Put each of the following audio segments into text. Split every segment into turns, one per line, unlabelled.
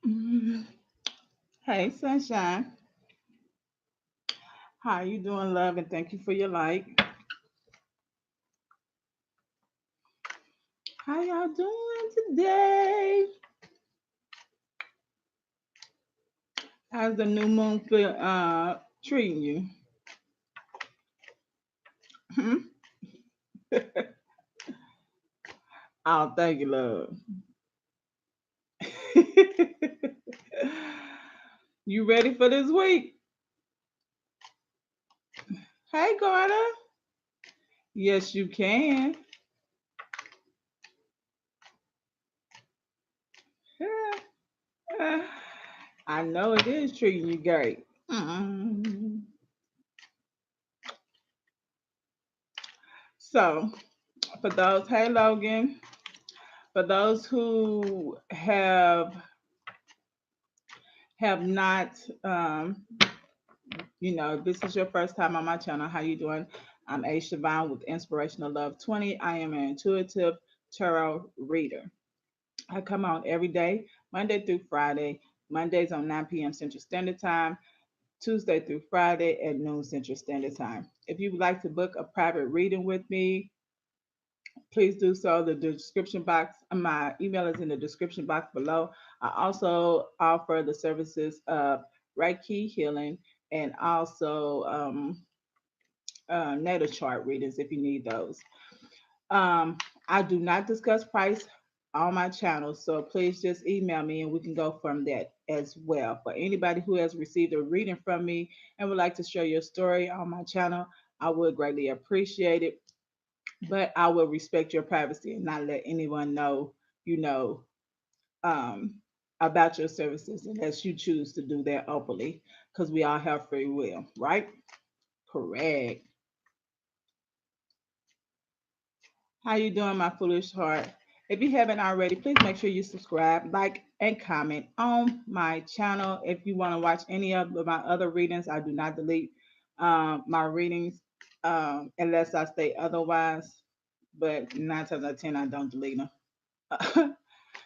Mhm. Hey, sunshine. How you doing, love? And thank you for your like. How y'all doing today? How's the new moon feel, treating you? Hmm? Oh, thank you, love. You ready for this week? Hey, Garda. Yes, you can. I know it is treating you great. Mm. So, for those, hey, Logan. For those who have not, if this is your first time on my channel, how you doing? I'm Shavon with Inspirational Love 20. I am an intuitive tarot reader. I come on every day, Monday through Friday. Mondays on 9 p.m. Central Standard Time, Tuesday through Friday at noon Central Standard Time. If you would like to book a private reading with me, please do so. The description box, my email is in the description box below. I also offer the services of Reiki healing and also natal chart readings if you need those. Um, I do not discuss price on my channel, so please just email me and we can go from that as well. For anybody who has received a reading from me and would like to share your story on my channel, I would greatly appreciate it, but I will respect your privacy and not let anyone know, you know, um, about your services unless you choose to do that openly, because we all have free will, right? Correct. How you doing, my foolish heart? If you haven't already, please make sure you subscribe, like, and comment on my channel. If you want to watch any of my other readings, I do not delete my readings unless I state otherwise. But 9 times out of 10, I don't delete them.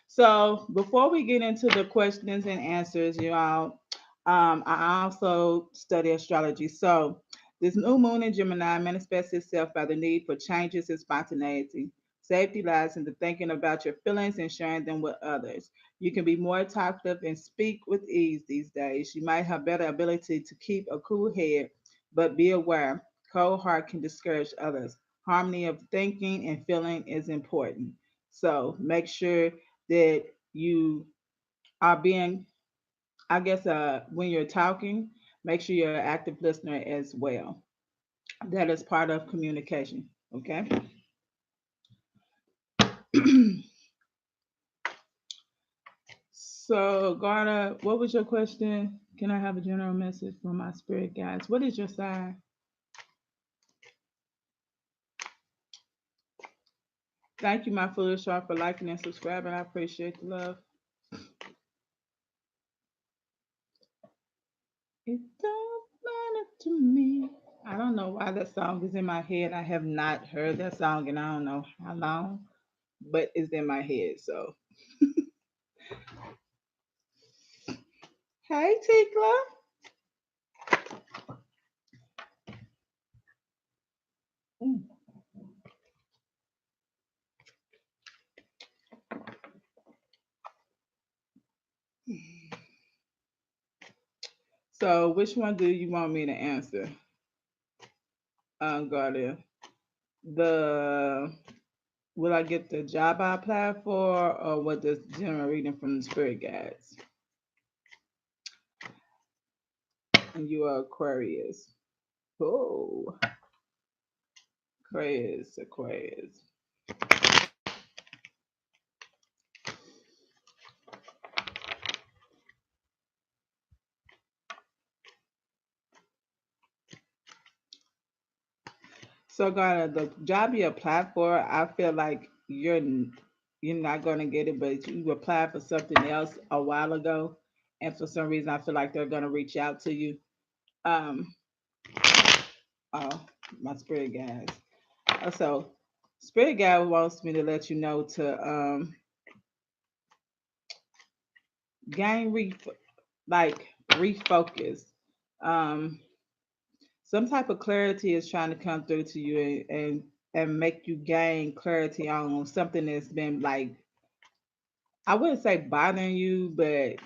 So before we get into the questions and answers, you all, I also study astrology. So this new moon in Gemini manifests itself by the need for changes and spontaneity. Safety lies in the thinking about your feelings and sharing them with others. You can be more talkative and speak with ease these days. You might have better ability to keep a cool head, but be aware, cold heart can discourage others. Harmony of thinking and feeling is important. So make sure that you are being, I guess, when you're talking, make sure you're an active listener as well. That is part of communication. Okay. So, Garda, what was your question? Can I have a general message from my spirit guides? What is your sign? Thank you, my foolish heart, for liking and subscribing. I appreciate the love. It don't matter to me. I don't know why that song is in my head. I have not heard that song in I don't know how long, but it's in my head. So, hey, Tikla. Mm. So, which one do you want me to answer, Guardia? The Will I get the job I applied for, or what does general reading from the spirit guides? And you are Aquarius. Oh, Aquarius, Aquarius. So, Garda, the job you applied for, I feel like you're not going to get it, but you applied for something else a while ago, and for some reason, I feel like they're going to reach out to you. Um, oh, my spirit guides. So, spirit guide wants me to let you know to gain like refocus. Um, some type of clarity is trying to come through to you and make you gain clarity on something that's been like, I wouldn't say bothering you, but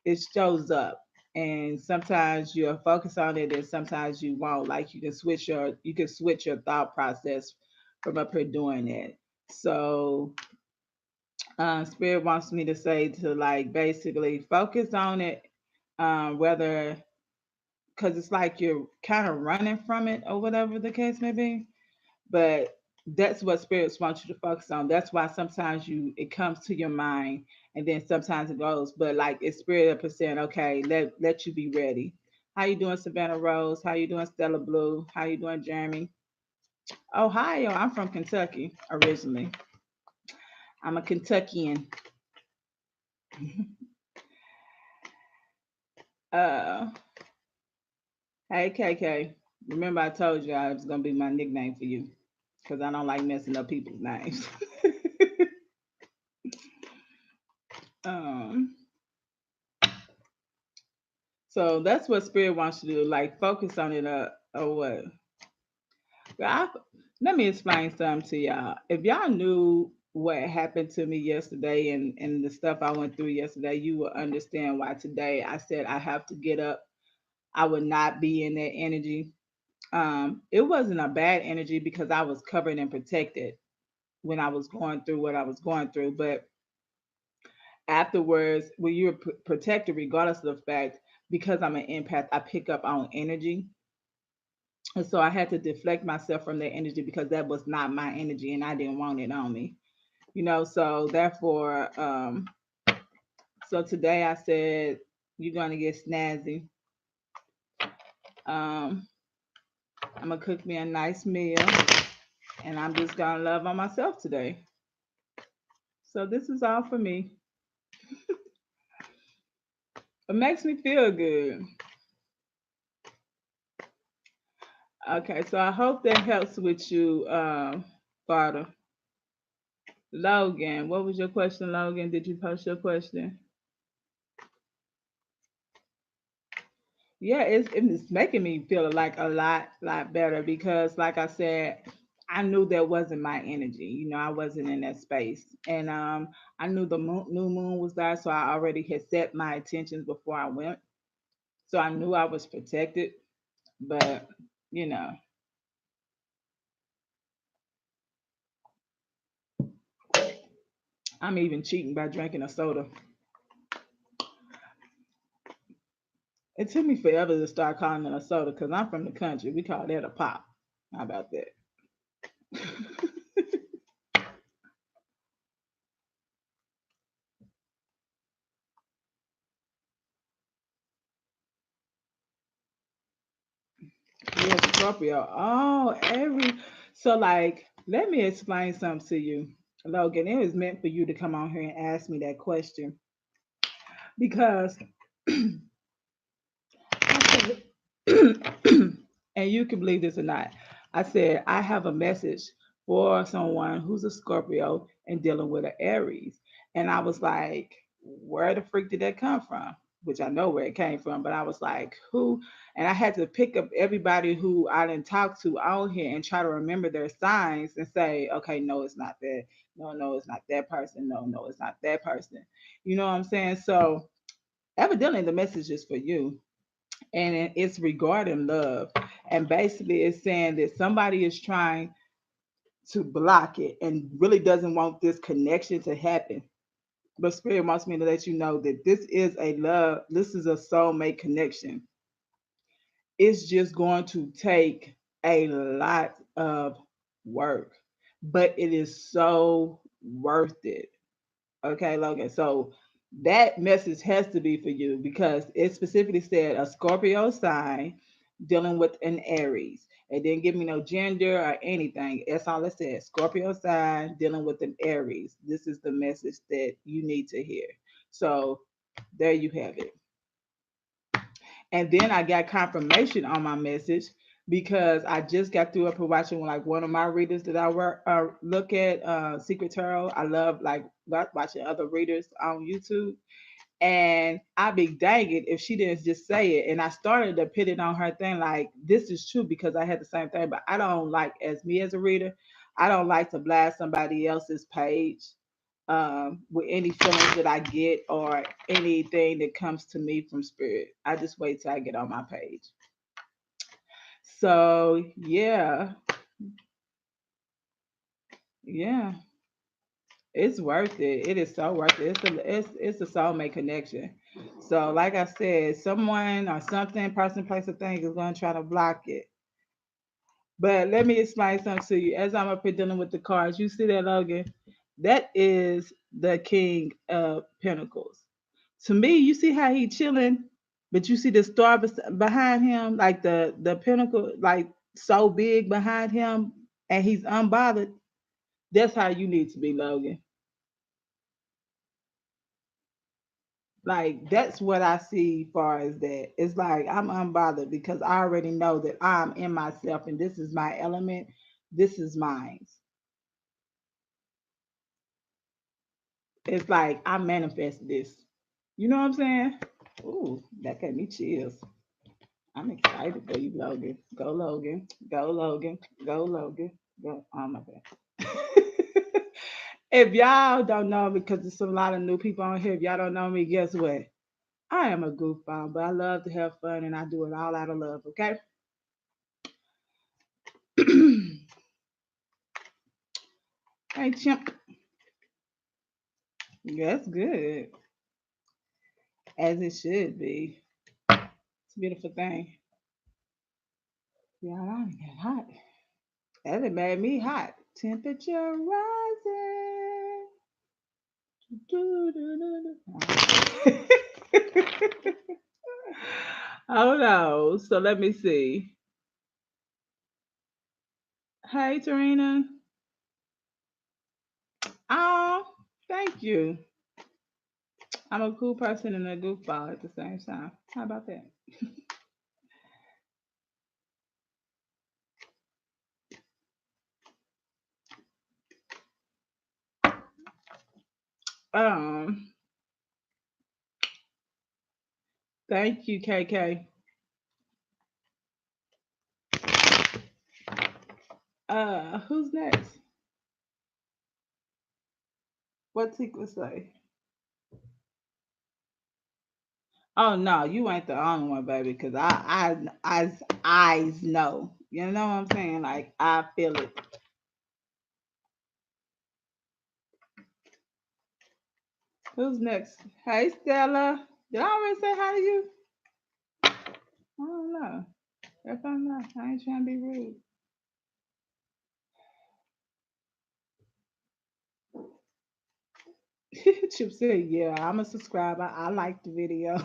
it shows up. And sometimes you'll focus on it and sometimes you won't. Like you can switch your thought process from up here doing it. So spirit wants me to say to like basically focus on it, whether because it's like you're kind of running from it or whatever the case may be. But that's what spirits want you to focus on. That's why sometimes it comes to your mind and then sometimes it goes. But like it's spirit up and saying, okay, let you be ready. How you doing, Savannah Rose? How you doing, Stella Blue? How you doing, Jeremy? Ohio. I'm from Kentucky originally. I'm a Kentuckian. uh, hey KK. Remember I told you I was gonna be my nickname for you because I don't like messing up people's names. um, So that's what spirit wants you to do, like focus on it or what. But let me explain something to y'all. If y'all knew what happened to me yesterday and the stuff I went through yesterday, you will understand why today I said I have to get up. I would not be in that energy. It wasn't a bad energy because I was covered and protected when I was going through what I was going through. But afterwards, when you're protected, regardless of the fact, because I'm an empath, I pick up on energy. And so I had to deflect myself from that energy because that was not my energy and I didn't want it on me. So therefore, so today I said, you're going to get snazzy. Um, I'm going to cook me a nice meal and I'm just going to love on myself today. So this is all for me. It makes me feel good. Okay, so I hope that helps with you, Father. Logan, what was your question, Logan? Did you post your question? Yeah, it's making me feel like a lot better because, like I said, I knew that wasn't my energy. I wasn't in that space, and I knew the new moon was there, so I already had set my intentions before I went. So I knew I was protected, but you know, I'm even cheating by drinking a soda. It took me forever to start calling it a soda because I'm from the country. We call that a pop. How about that? Yeah, Scorpio. Oh, so like, let me explain something to you, Logan. It was meant for you to come on here and ask me that question because, and you can believe this or not, I said I have a message for someone who's a Scorpio and dealing with an Aries, and I was like, where the freak did that come from? Which I know where it came from, but I was like, who? And I had to pick up everybody who I didn't talk to on here and try to remember their signs and say, okay, no, it's not that. No, no, it's not that person. No, no, it's not that person. You know what I'm saying? So evidently the message is for you and it's regarding love. And basically, it's saying that somebody is trying to block it and really doesn't want this connection to happen. But Spirit wants me to let you know that this is a soulmate connection. It's just going to take a lot of work, but it is so worth it. Okay, Logan. So that message has to be for you because it specifically said a Scorpio sign dealing with an Aries. It didn't give me no gender or anything. That's all it said. Scorpio sign dealing with an Aries. This is the message that you need to hear. So there you have it. And then I got confirmation on my message because I just got through up and watching like one of my readers that I work look at Secret Tarot. I love like watching other readers on YouTube, And I'd be dang it if she didn't just say it. And I started to put it on her thing like this is true because I had the same thing. But I don't like, as me as a reader, I don't like to blast somebody else's page with any feelings that I get or anything that comes to me from spirit. I just wait till I get on my page. So yeah, yeah, it's worth it. It is so worth it. It's a soulmate connection. So like I said, someone or something, person, place, or thing is going to try to block it. But let me explain something to you. As I'm up here dealing with the cards, you see that, Logan? That is the King of Pentacles. To me, you see how he chilling, but you see the star behind him, like the pinnacle, like so big behind him, and he's unbothered. That's how you need to be, Logan. Like that's what I see far as that. It's like I'm unbothered because I already know that I'm in myself and this is my element. This is mine. It's like I manifest this. You know what I'm saying? Ooh, that gave me chills. I'm excited for you, Logan. Go, Logan. Go, Logan. Go, Logan. Go. Oh my god. If y'all don't know me, because there's a lot of new people on here, if y'all don't know me, guess what? I am a goofball, but I love to have fun and I do it all out of love, okay? Hey, chimp. That's good, as it should be. It's a beautiful thing. Y'all, I get hot. That done made me hot. Temperature rising. Oh no. So let me see. Hey, Tarina. Oh, thank you. I'm a cool person and a goofball at the same time. How about that? Um, Thank you, KK. Who's next? What Tikla say? Oh no, you ain't the only one, baby. Cause eyes know. You know what I'm saying? Like I feel it. Who's next? Hey, Stella. Did I already say hi to you? I don't know. If I'm not, I ain't trying to be rude. Chip said, "Yeah, I'm a subscriber. I like the video."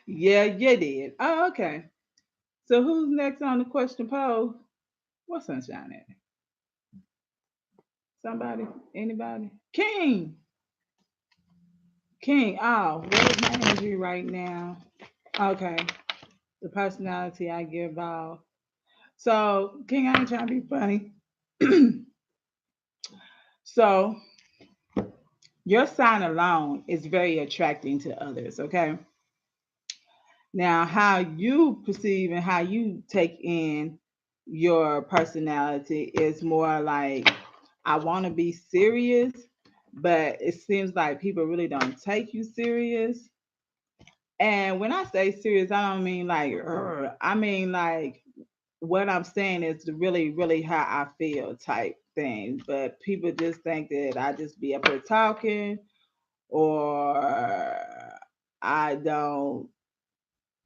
Yeah, you did. Oh, okay. So who's next on the question poll? What's sunshine at? Somebody? Anybody? King. King. Oh, what is my energy right now? Okay. The personality I give off. So, King, I ain't trying to be funny. So, your sign alone is very attracting to others, okay? Now, how you perceive and how you take in your personality is more like, I want to be serious, but it seems like people really don't take you serious. And when I say serious, I don't mean like, "Ugh." I mean like what I'm saying is really, really how I feel type thing. But people just think that I just be up here talking or I don't,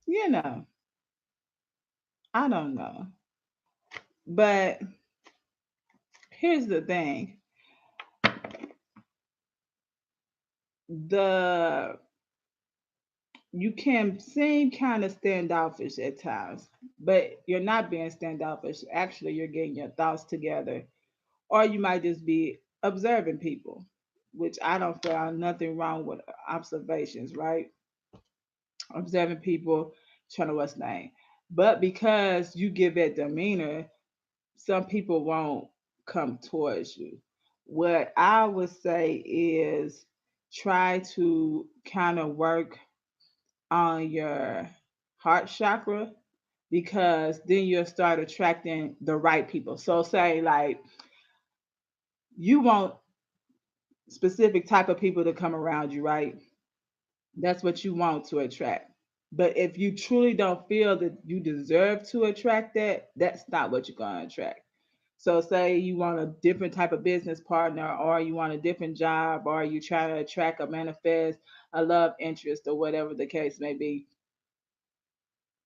you know, I don't know. But here's the thing. The You can seem kind of standoffish at times, but you're not being standoffish. Actually, you're getting your thoughts together, or you might just be observing people, which I don't feel nothing wrong with observations, right? Observing people, trying to what's name. But because you give that demeanor, some people won't come towards you. What I would say is try to kind of work on your heart chakra, because then you'll start attracting the right people. So say like you want specific type of people to come around you, right? That's what you want to attract. But if you truly don't feel that you deserve to attract that, that's not what you're going to attract. So say you want a different type of business partner, or you want a different job, or you try to attract or manifest a love interest, or whatever the case may be.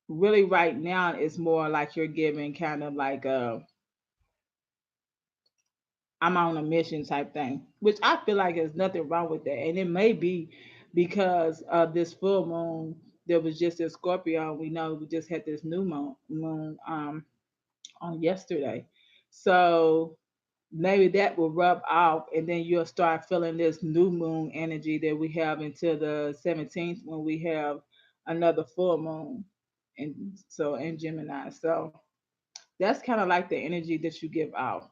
Really right now it's more like you're giving kind of like a I'm on a mission type thing, which I feel like there's nothing wrong with that. And it may be because of this full moon that was just in Scorpio. We know we just had this new moon on yesterday. So maybe that will rub off, and then you'll start feeling this new moon energy that we have until the 17th, when we have another full moon. And so in Gemini. So that's kind of like the energy that you give out.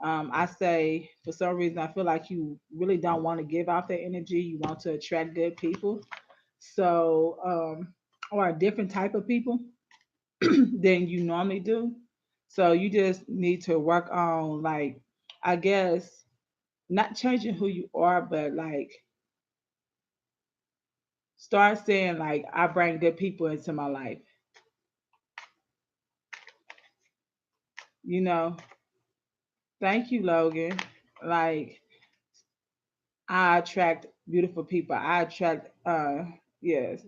I say for some reason I feel like you really don't want to give out that energy. You want to attract good people, so or a different type of people than you normally do. So you just need to work on, like, I guess, not changing who you are, but like start saying like I bring good people into my life. You know, thank you, Logan. Like I attract beautiful people. I attract yes.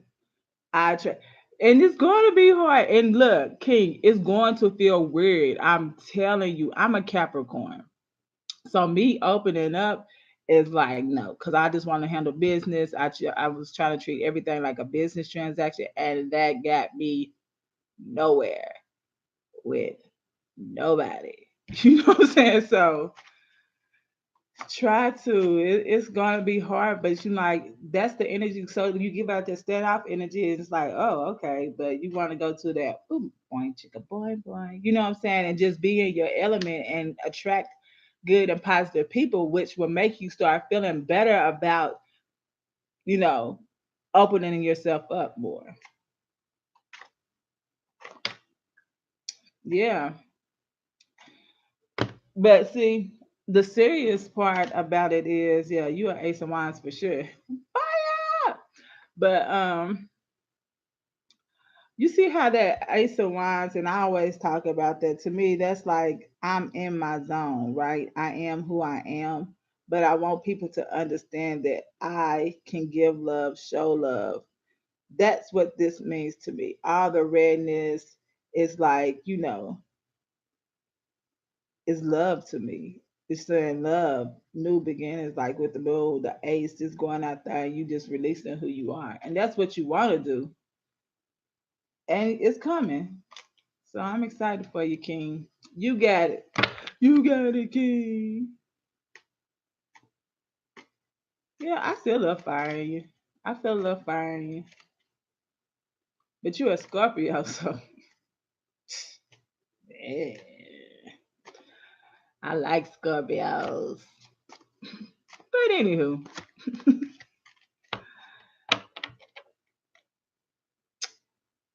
I attract, and it's going to be hard. And look, King, it's going to feel weird. I'm telling you, I'm a Capricorn. So me opening up is like no, because I just want to handle business. I was trying to treat everything like a business transaction, and that got me nowhere with nobody. You know what I'm saying? So try to. It's gonna be hard, but you like that's the energy. So you give out that standoff energy, and it's like, oh, okay, but you want to go to that boom, boing, chicka, boing, boing. You know what I'm saying? And just be in your element and attract good and positive people, which will make you start feeling better about, you know, opening yourself up more. Yeah, but see, the serious part about it is, yeah, you are Ace of Wands for sure. Fire! But you see how that Ace of Wands, and I always talk about that. To me, that's like I'm in my zone, right? I am who I am, but I want people to understand that I can give love, show love. That's what this means to me. All the redness is like, is love to me. It's saying love, new beginnings, like with the moon, the ace, just going out there and you just releasing who you are. And that's what you want to do. And it's coming. So I'm excited for you, King. You got it. You got it, King. Yeah, I still love firing you. I feel love firing you. But you're a Scorpio, so yeah. I like Scorpios. But anywho,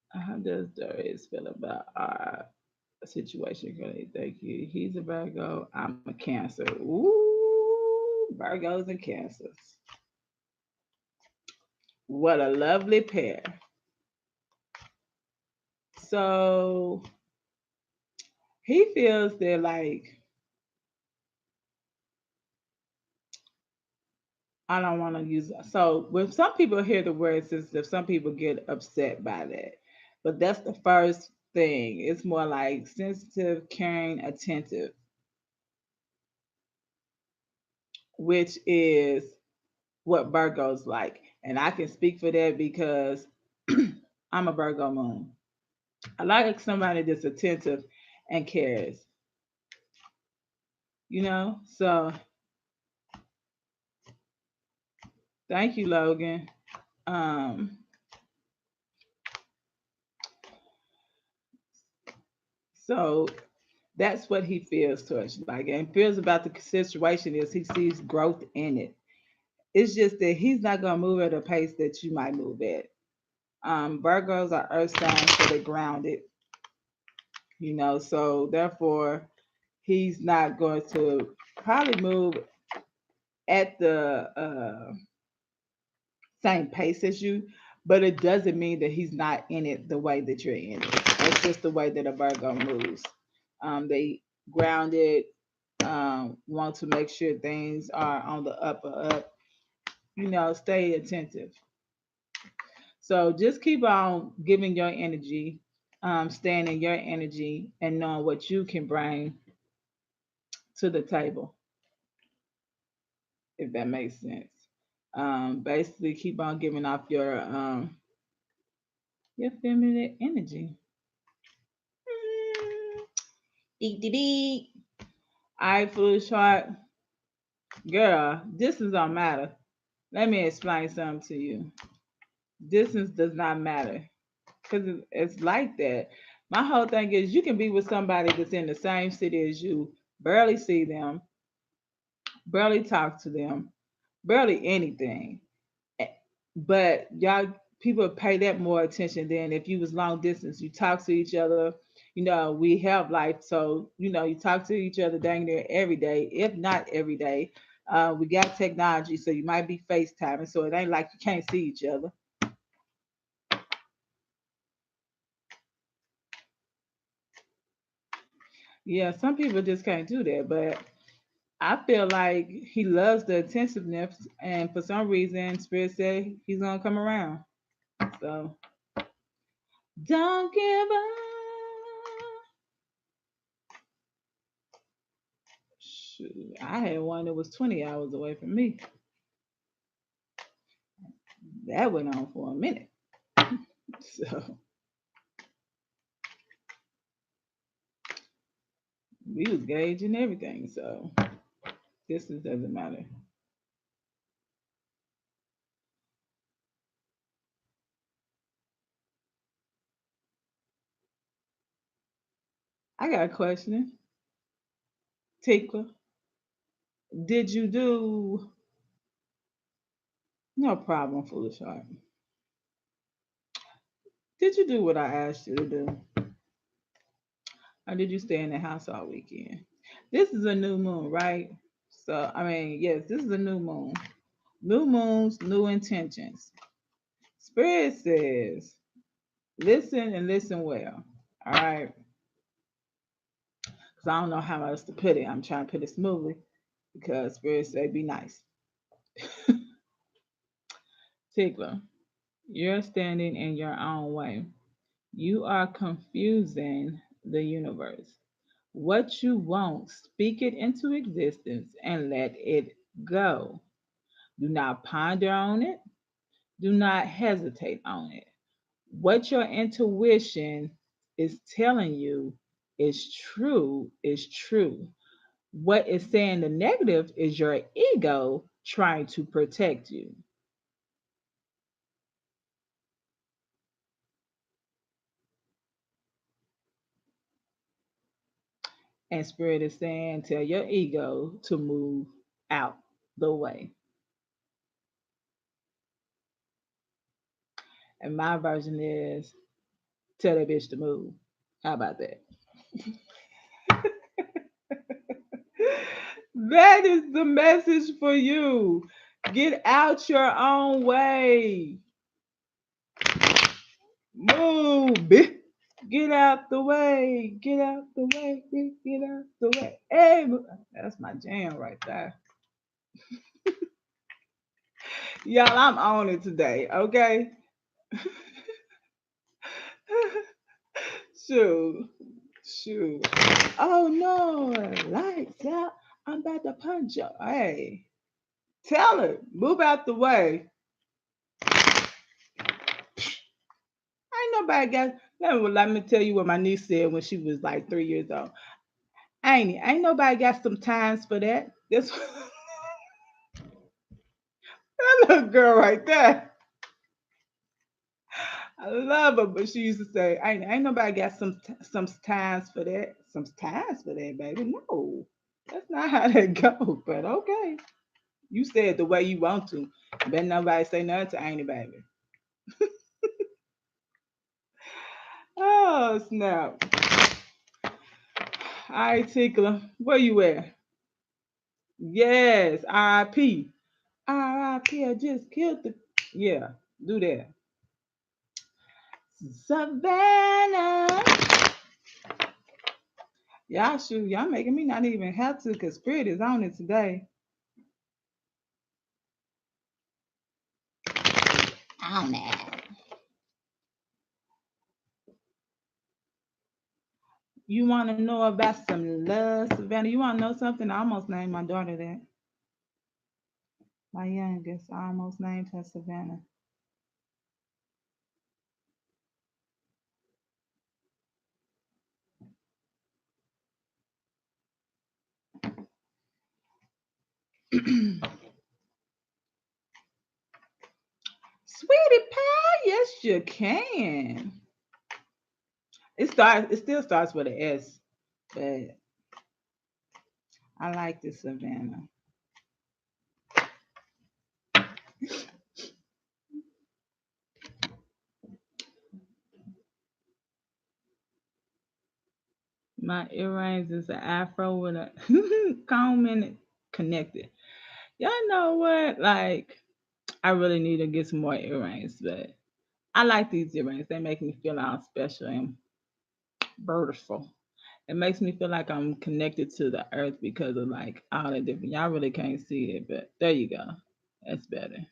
how does Darius feel about our situation? Really, thank you. He's a Virgo. I'm a Cancer. Ooh, Virgos and Cancers. What a lovely pair. So he feels that like I don't want to use. So when some people hear the word sensitive, some people get upset by that. But that's the first thing. It's more like sensitive, caring, attentive, which is what Virgo's like. And I can speak for that because I'm a Virgo moon. I like somebody that's attentive and cares, you know? So thank you, Logan. Um, so that's what he feels towards you. Like, and feels about the situation is he sees growth in it. It's just that he's not gonna move at a pace that you might move at. Virgos are earth signs, so they're grounded, so therefore he's not going to probably move at the same pace as you, but it doesn't mean that he's not in it the way that you're in it. That's just the way that a Virgo moves. They grounded, want to make sure things are on the upper up, stay attentive. So just keep on giving your energy, staying in your energy, and knowing what you can bring to the table, if that makes sense. Basically, keep on giving off your feminine energy. Mm. Eat the beat. All right, foolish heart. Girl, distance don't matter. Let me explain something to you. Distance does not matter. Because it's like that. My whole thing is you can be with somebody that's in the same city as you, barely see them, barely talk to them, barely anything. Eh, But y'all people pay that more attention than if you was long distance. You talk to each other. We have life, so you talk to each other dang near every day, if not every day. We got technology, so you might be FaceTiming, so it ain't like you can't see each other. Yeah, some people just can't do that, but I feel like he loves the attentiveness, and for some reason, Spirit said he's gonna come around. So don't give up. Shoot, I had one that was 20 hours away from me. That went on for a minute. So we was gauging everything. So distance doesn't matter. I got a question. Tikva, did you do no problem, foolish heart? Did you do what I asked you to do? Or did you stay in the house all weekend? This is a new moon, right? So, I mean, yes, this is a new moon. New moons, new intentions. Spirit says, listen and listen well. All right. Because I don't know how else to put it. I'm trying to put it smoothly because Spirit say, be nice. Tigla, you're standing in your own way. You are confusing the universe. What you want, speak it into existence and let it go. Do not ponder on it. Do not hesitate on it. What your intuition is telling you is true. What is saying the negative is your ego trying to protect you. And spirit is saying, tell your ego to move out the way. And my version is tell that bitch to move. How about that? That is the message for you. Get out your own way. Move, bitch. Get out the way. Get out the way. Get out the way. Hey, that's my jam right there. Y'all, I'm on it today, okay? Shoot. Shoot. Oh no, lights out. I'm about to punch you. Hey, tell her, move out the way. Ain't nobody got. Let me tell you what my niece said when she was like 3 years old. Ain't nobody got some times for that. This that little girl right there. I love her, but she used to say, "Ain't nobody got some times for that. Some times for that, baby. No, that's not how that go." But okay. You say it the way you want to. Bet nobody say nothing to Ain't baby. Oh snap! All right, Tickler, where you at? Yes, R.I.P. R.I.P. I just killed the. Yeah, do that. Savannah. Y'all shoot, y'all making me not even have to because Spirit is on it today. On it. You want to know about some love, Savannah? You want to know something? I almost named my daughter that. My youngest, I almost named her Savannah. Sweetie pie, yes you can. It still starts with an S, but I like this Savannah. My earrings is an afro with a comb in it connected. Y'all know what? Like, I really need to get some more earrings, but I like these earrings. They make me feel all special and beautiful. It makes me feel like I'm connected to the earth because of like all the different. Y'all really can't see it, but there you go. That's better.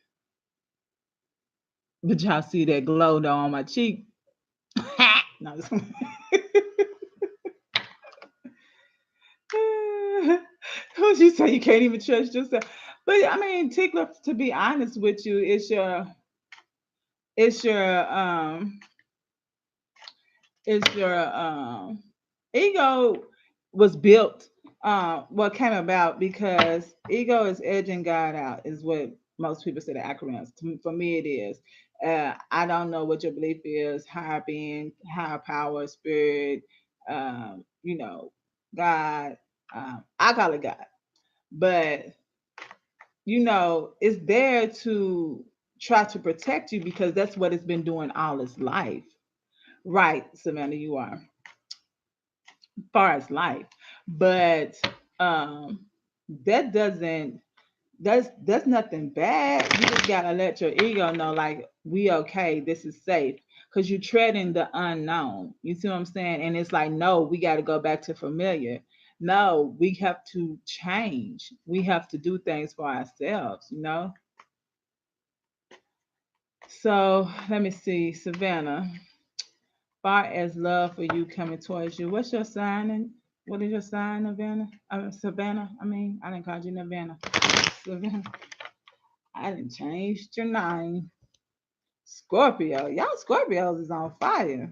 But y'all see that glow though on my cheek. No, what you say? You can't even trust yourself. But I mean, Tickler. To be honest with you, it's your it's your ego was built. What came about because ego is edging God out is what most people say the acronyms. For me, it is. I don't know what your belief is, higher being, higher power, spirit, you know, God. I call it God, but it's there to try to protect you because that's what it's been doing all its life. Right, Savannah, you are far as life. But um that doesn't that's nothing bad. You just gotta let your ego know like we okay, this is safe. Cause you tread in the unknown. You see what I'm saying? And it's like, no, we gotta go back to familiar. No, we have to change. We have to do things for ourselves. So let me see, Savannah. Far as love for you coming towards you, what's your sign and what is your sign, Savannah? Savannah. I mean, I didn't call you Savannah. Savannah. I didn't change your name. Scorpio. Y'all Scorpios is on fire.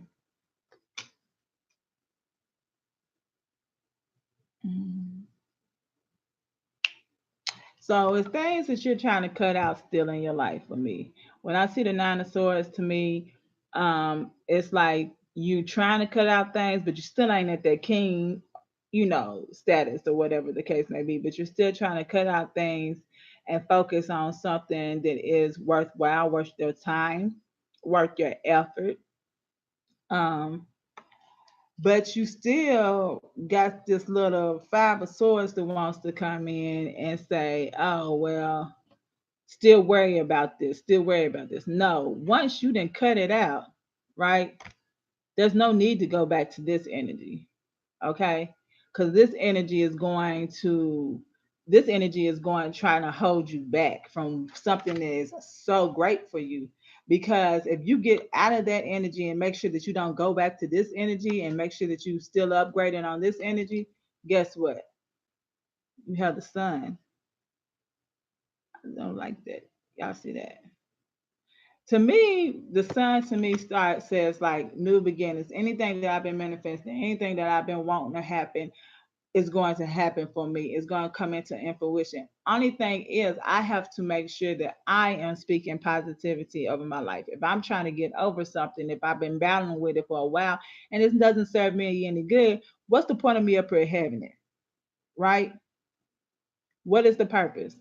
Mm. So it's things that you're trying to cut out still in your life for me. When I see the nine of swords to me, it's like you trying to cut out things, but you still ain't at that king, status or whatever the case may be. But you're still trying to cut out things and focus on something that is worthwhile, worth your time, worth your effort. Um, but you still got this little five of swords that wants to come in and say, oh, well, still worry about this, still worry about this. No, once you didn't cut it out, right? There's no need to go back to this energy, okay? Because this energy is going trying to hold you back from something that is so great for you. Because if you get out of that energy and make sure that you don't go back to this energy and make sure that you still upgrading on this energy, guess what? You have the sun. I don't like that. Y'all see that? To me, the sun to me says like new beginnings. Anything that I've been manifesting, anything that I've been wanting to happen is going to happen for me. It's going to come into fruition. Only thing is, I have to make sure that I am speaking positivity over my life. If I'm trying to get over something, if I've been battling with it for a while and it doesn't serve me any good, what's the point of me up here having it? Right? What is the purpose?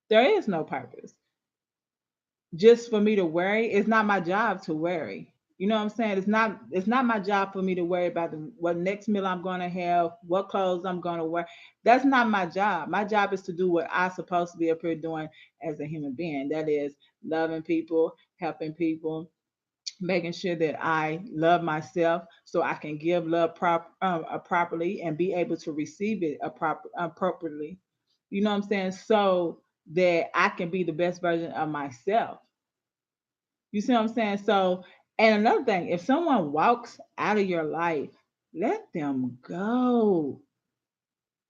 There is no purpose. Just for me to worry, it's not my job to worry. You know what I'm saying? It's not my job for me to worry about what next meal I'm going to have, what clothes I'm going to wear. That's not my job. My job is to do what I'm supposed to be up here doing as a human being. That is loving people, helping people, making sure that I love myself so I can give love properly and be able to receive it appropriately. You know what I'm saying? So that I can be the best version of myself. You see what I'm saying? So, and another thing, if someone walks out of your life, let them go.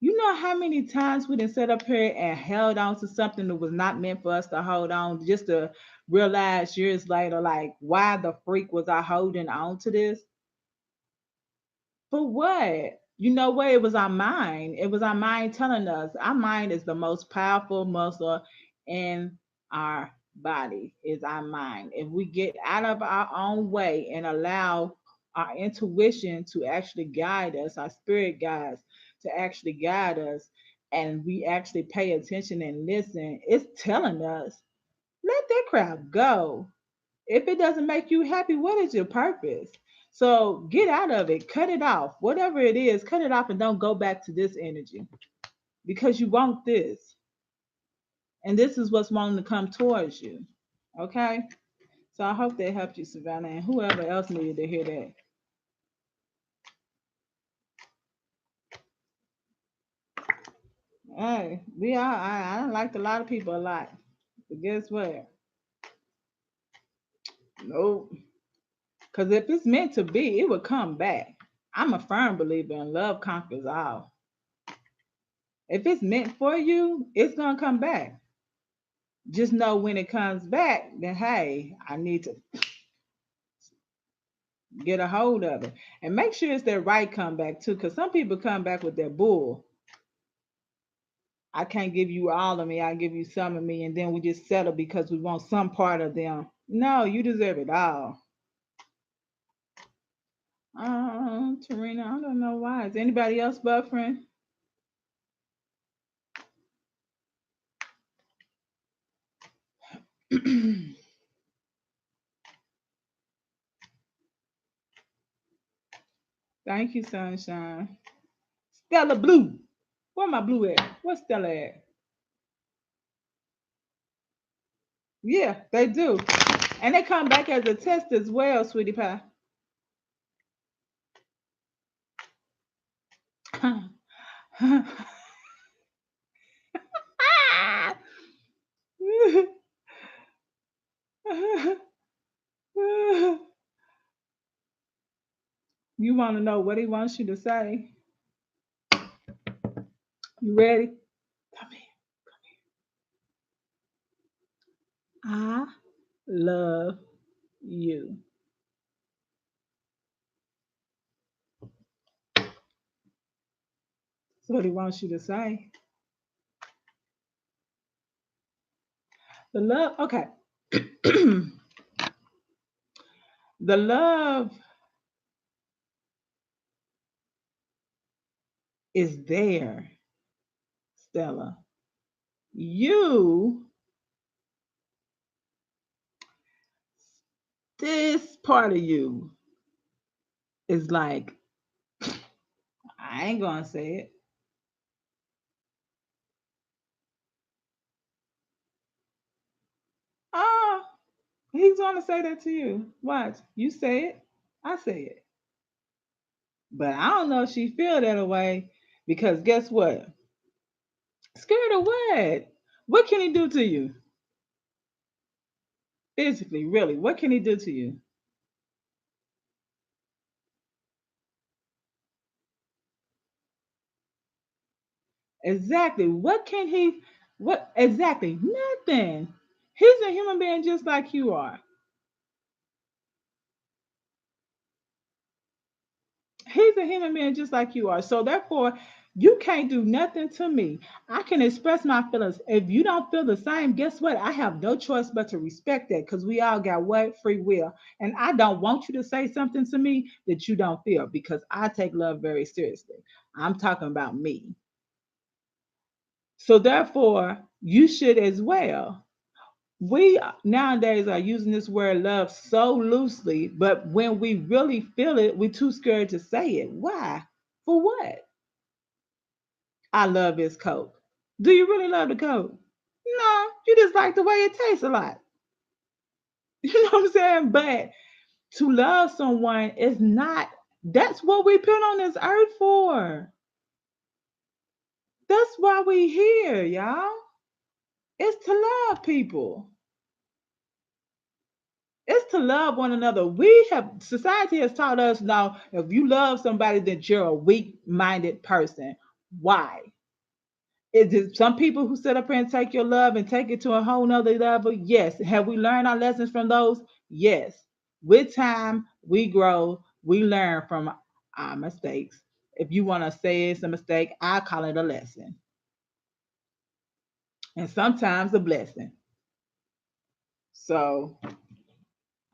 You know how many times we done sat up here and held on to something that was not meant for us to hold on, just to realize years later, like, why the freak was I holding on to this? For what? You know what? It was our mind. It was our mind telling us. Our mind is the most powerful muscle in our body, is our mind. If we get out of our own way and allow our intuition to actually guide us, our spirit guides to actually guide us, and we actually pay attention and listen, it's telling us, let that crap go. If it doesn't make you happy, what is your purpose? So get out of it, cut it off. Whatever it is, cut it off and don't go back to this energy because you want this. And this is what's wanting to come towards you. Okay? So I hope that helped you, Savannah, and whoever else needed to hear that. Hey, I don't like a lot of people a lot. But guess what? Nope. Because if it's meant to be, it will come back. I'm a firm believer in love conquers all. If it's meant for you, it's gonna come back. Just know when it comes back, then hey, I need to get a hold of it. And make sure it's their right comeback too, because some people come back with their bull. I can't give you all of me, I'll give you some of me, and then we just settle because we want some part of them. No, you deserve it all. Tarina, I don't know why. Is anybody else buffering? Thank you, sunshine. Stella Blue. Where my blue at? Where's Stella at? Yeah, they do. And they come back as a test as well, sweetie pie. You want to know what he wants you to say? You ready? Come here. I love you. That's what he wants you to say. The love, okay. The love is there, Stella. You, this part of you is like, I ain't gonna say it. Ah, he's gonna say that to you. Watch, you say it, I say it. But I don't know if she feel that way because guess what? Scared of what? What can he do to you? Physically, really. What can he do to you? Exactly. What can he what exactly? Nothing. He's a human being just like you are. He's a human being just like you are. So therefore, you can't do nothing to me. I can express my feelings. If you don't feel the same, guess what? I have no choice but to respect that because we all got what? Free will. And I don't want you to say something to me that you don't feel because I take love very seriously. I'm talking about me. So therefore, you should as well. We nowadays are using this word love so loosely, but when we really feel it, we're too scared to say it. Why? For what? I love this Coke. Do you really love the Coke? No, you just like the way it tastes a lot. You know what I'm saying? But to love someone is not, that's what we put on this earth for. That's why we here, y'all. It's to love people. It's to love one another. We have society has taught us now if you love somebody that you're a weak-minded person. Why? Is it some people who sit up here and take your love and take it to a whole nother level? Yes. Have we learned our lessons from those? Yes. With time, we grow, we learn from our mistakes. If you want to say it's a mistake, I call it a lesson. And sometimes a blessing. So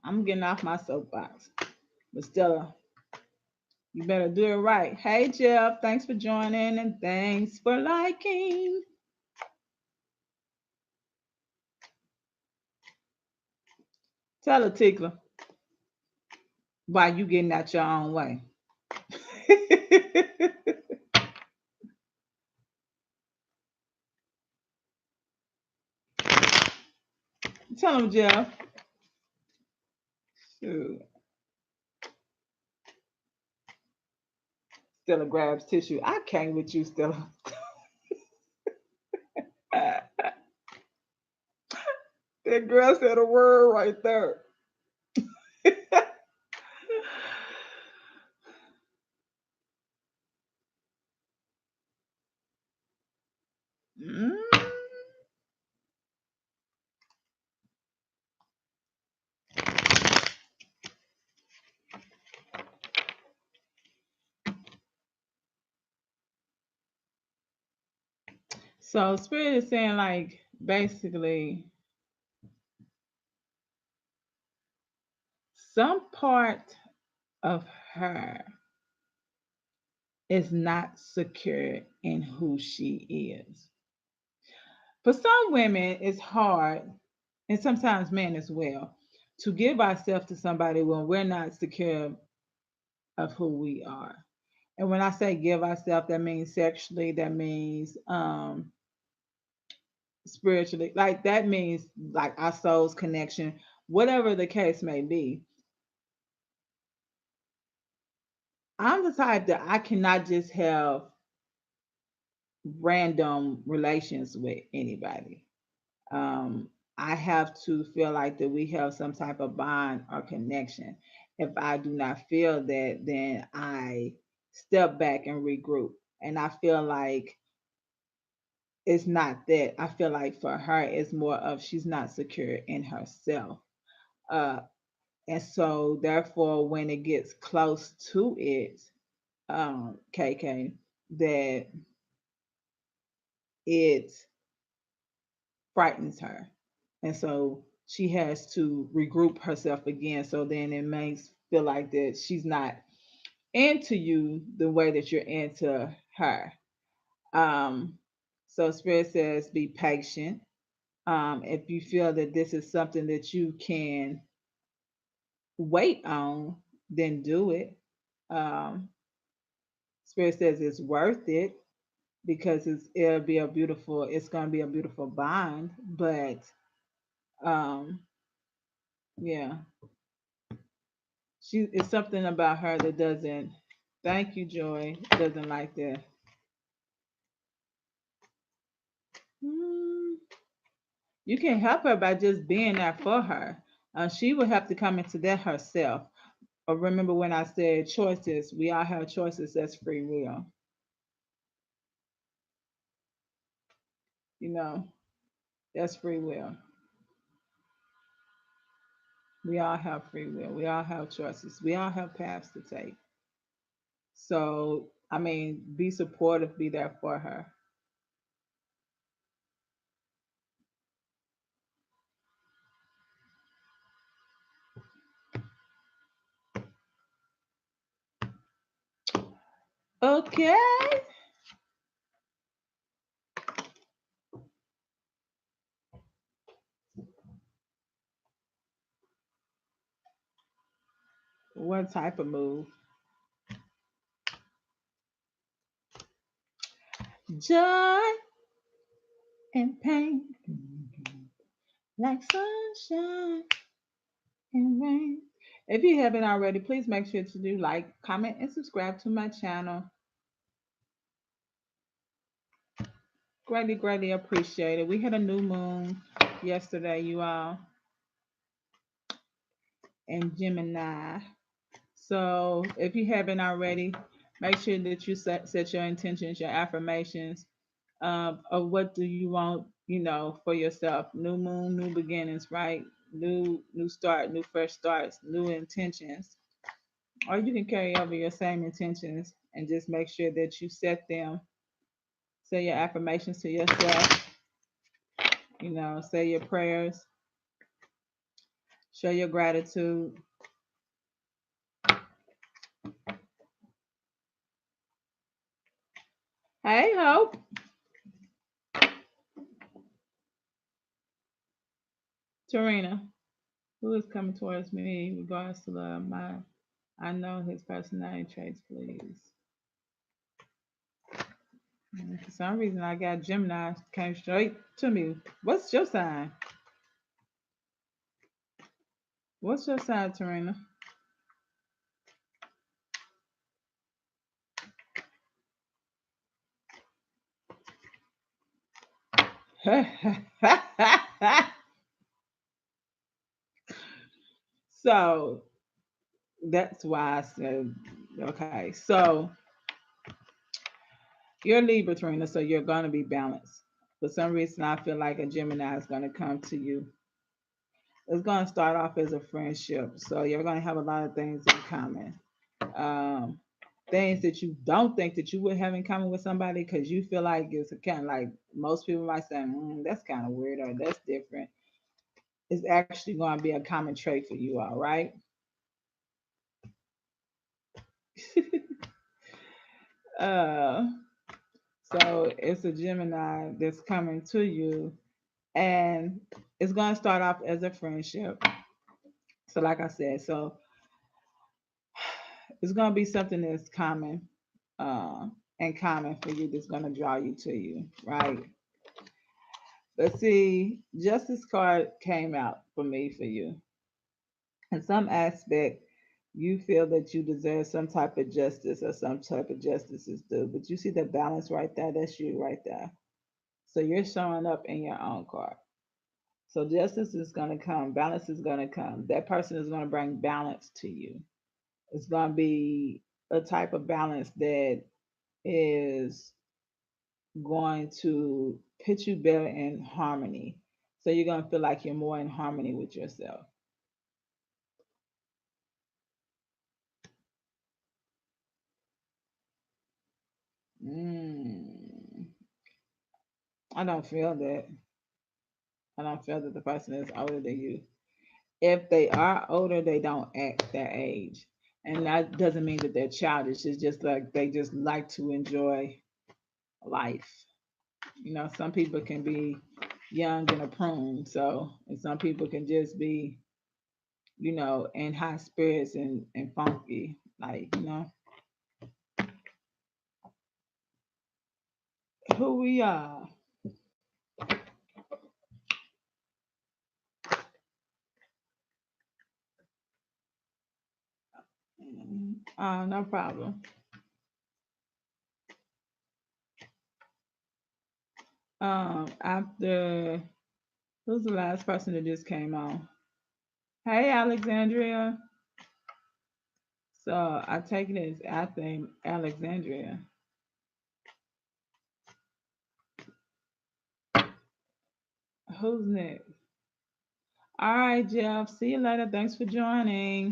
I'm getting off my soapbox. But Stella, you better do it right. Hey Jeff, thanks for joining and thanks for liking. Tell a tickler why you getting out your own way. Tell him, Jeff. Shoot. Stella grabs tissue. I can't with you, Stella. That girl said a word right there. Mm. So Spirit is saying like basically some part of her is not secure in who she is. For some women, it's hard, and sometimes men as well, to give ourselves to somebody when we're not secure of who we are. And when I say give ourselves, that means sexually, that means spiritually, like that means like our soul's connection, whatever the case may be. I'm the type that I cannot just have random relations with anybody. um, I have to feel like that we have some type of bond or connection. If I do not feel that, then I step back and regroup. And I feel like it's not that. I feel like for her, it's more of she's not secure in herself. Uh, and so, therefore, when it gets close to it, KK, that it frightens her. And so she has to regroup herself again. So then it makes feel like that she's not into you the way that you're into her. Um, so Spirit says be patient. If you feel that this is something that you can wait on, then do it. Um, Spirit says it's worth it because it's gonna be a beautiful bond. But um, yeah, she it's something about her that doesn't. Thank you, Joy. Doesn't like that. Mm, you can help her by just being there for her. She would have to come into that herself. Or remember when I said choices? We all have choices. That's free will. You know, that's free will. We all have free will. We all have choices. We all have paths to take. So, I mean, be supportive. Be there for her. Okay. What type of move? Joy and pain, like sunshine and rain. If you haven't already, please make sure to do like, comment, and subscribe to my channel. Greatly, greatly appreciated. We had a new moon yesterday, you all, in Gemini. So if you haven't already, make sure that you set your intentions, your affirmations of what do you want, for yourself. New moon, new beginnings, right? New start, new fresh starts, new intentions. Or you can carry over your same intentions and just make sure that you set them, say your affirmations to yourself, say your prayers, show your gratitude. Hey, Hope. Tarina, who is coming towards me in regards to love? I know his personality traits, please. For some reason, I got Gemini came straight to me. What's your sign? What's your sign, Tarina? So that's why I said, okay. So you're Libra, Tarina, so you're going to be balanced. For some reason, I feel like a Gemini is going to come to you. It's going to start off as a friendship. So you're going to have a lot of things in common. Um, Things that you don't think that you would have in common with somebody because you feel like it's kind of like most people might say, that's kind of weird or that's different. It's actually going to be a common trait for you all, right? uh, so it's a Gemini that's coming to you, and it's going to start off as a friendship. So, like I said, so it's going to be something that's common uh, and common for you that's going to draw you to you, right? But see, Justice card came out for me for you. In some aspect, you feel that you deserve some type of justice or some type of justice is due. But you see the balance right there? That's you right there. So you're showing up in your own card. So justice is going to come, balance is going to come. That person is going to bring balance to you. It's going to be a type of balance that is going to put you better in harmony. So you're going to feel like you're more in harmony with yourself. Mm, I don't feel that. I don't feel that the person is older than you. If they are older, they don't act their age. And that doesn't mean that they're childish. It's just like they just like to enjoy life. Some people can be young and a prune. So, and some people can just be, in high spirits and funky. Like, who we are. No problem. After who's the last person that just came on? Hey, Alexandria. So I take it as after Alexandria. Who's next? All right, Jeff. See you later. Thanks for joining.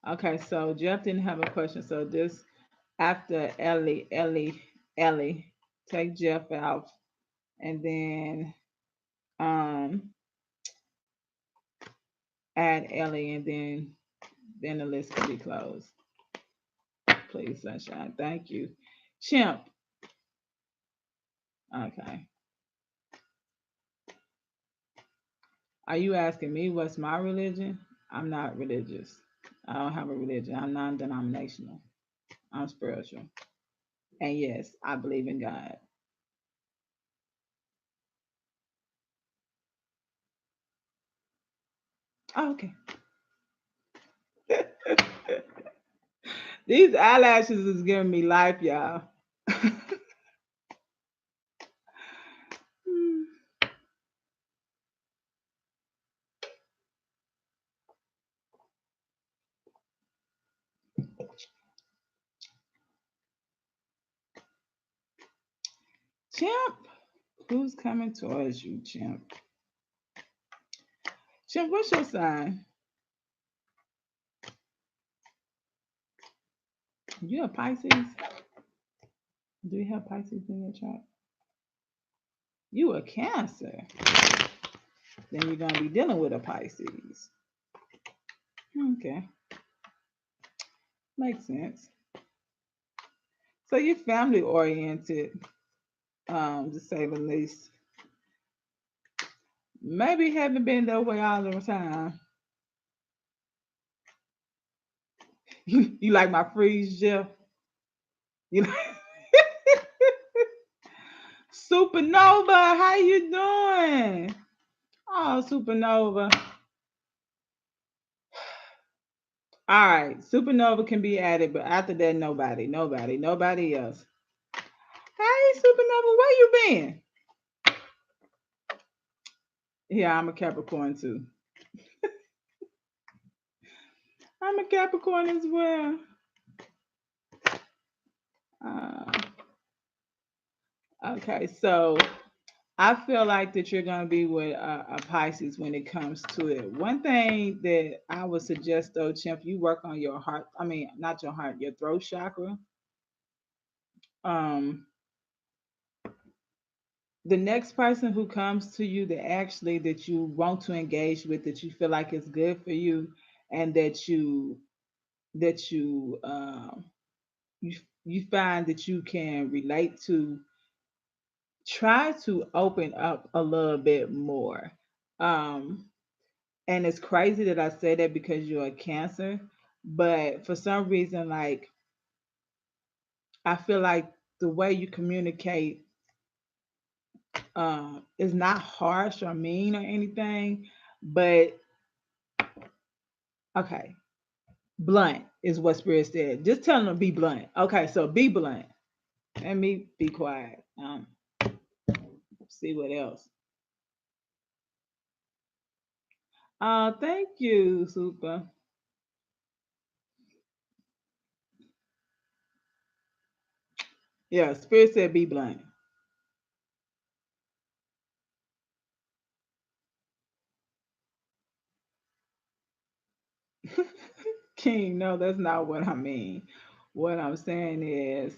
Okay, so Jeff didn't have a question. So this after Ellie, take Jeff out, and then um add Ellie, and then the list can be closed. Please, sunshine. Thank you. Chimp. Okay. Are you asking me what's my religion? I'm not religious. I don't have a religion. I'm non-denominational. I'm spiritual. And yes, I believe in God. Oh, okay. These eyelashes is giving me life, y'all. Chimp, who's coming towards you, Chimp? Chimp, what's your sign? You a Pisces? Do you have Pisces in your chart? You a Cancer. Then you're gonna be dealing with a Pisces. Okay, makes sense. So you're family oriented, to say the least. Maybe haven't been that way all the time. You like my freeze, Jeff? You like Supernova? How you doing? Oh, Supernova. All right, Supernova can be added, but after that, nobody else. Hey, Supernova, where you been? Yeah, I'm a Capricorn too. I'm a Capricorn as well. Uh, okay, so I feel like that you're gonna be with a Pisces when it comes to it. One thing that I would suggest though, Chimp, you work on your heart. I mean, not your heart, your throat chakra. Um, the next person who comes to you that actually that you want to engage with, that you feel like is good for you, and that you find that you can relate to, try to open up a little bit more. Um, and it's crazy that I say that because you're a Cancer, but for some reason, like I feel like the way you communicate is not harsh or mean or anything, but okay, blunt is what Spirit said. Just tell them to be blunt. Okay, so be blunt. Let me be quiet. See what else. Thank you, Super. Yeah, Spirit said be blunt. King, no, that's not what I mean. What I'm saying is,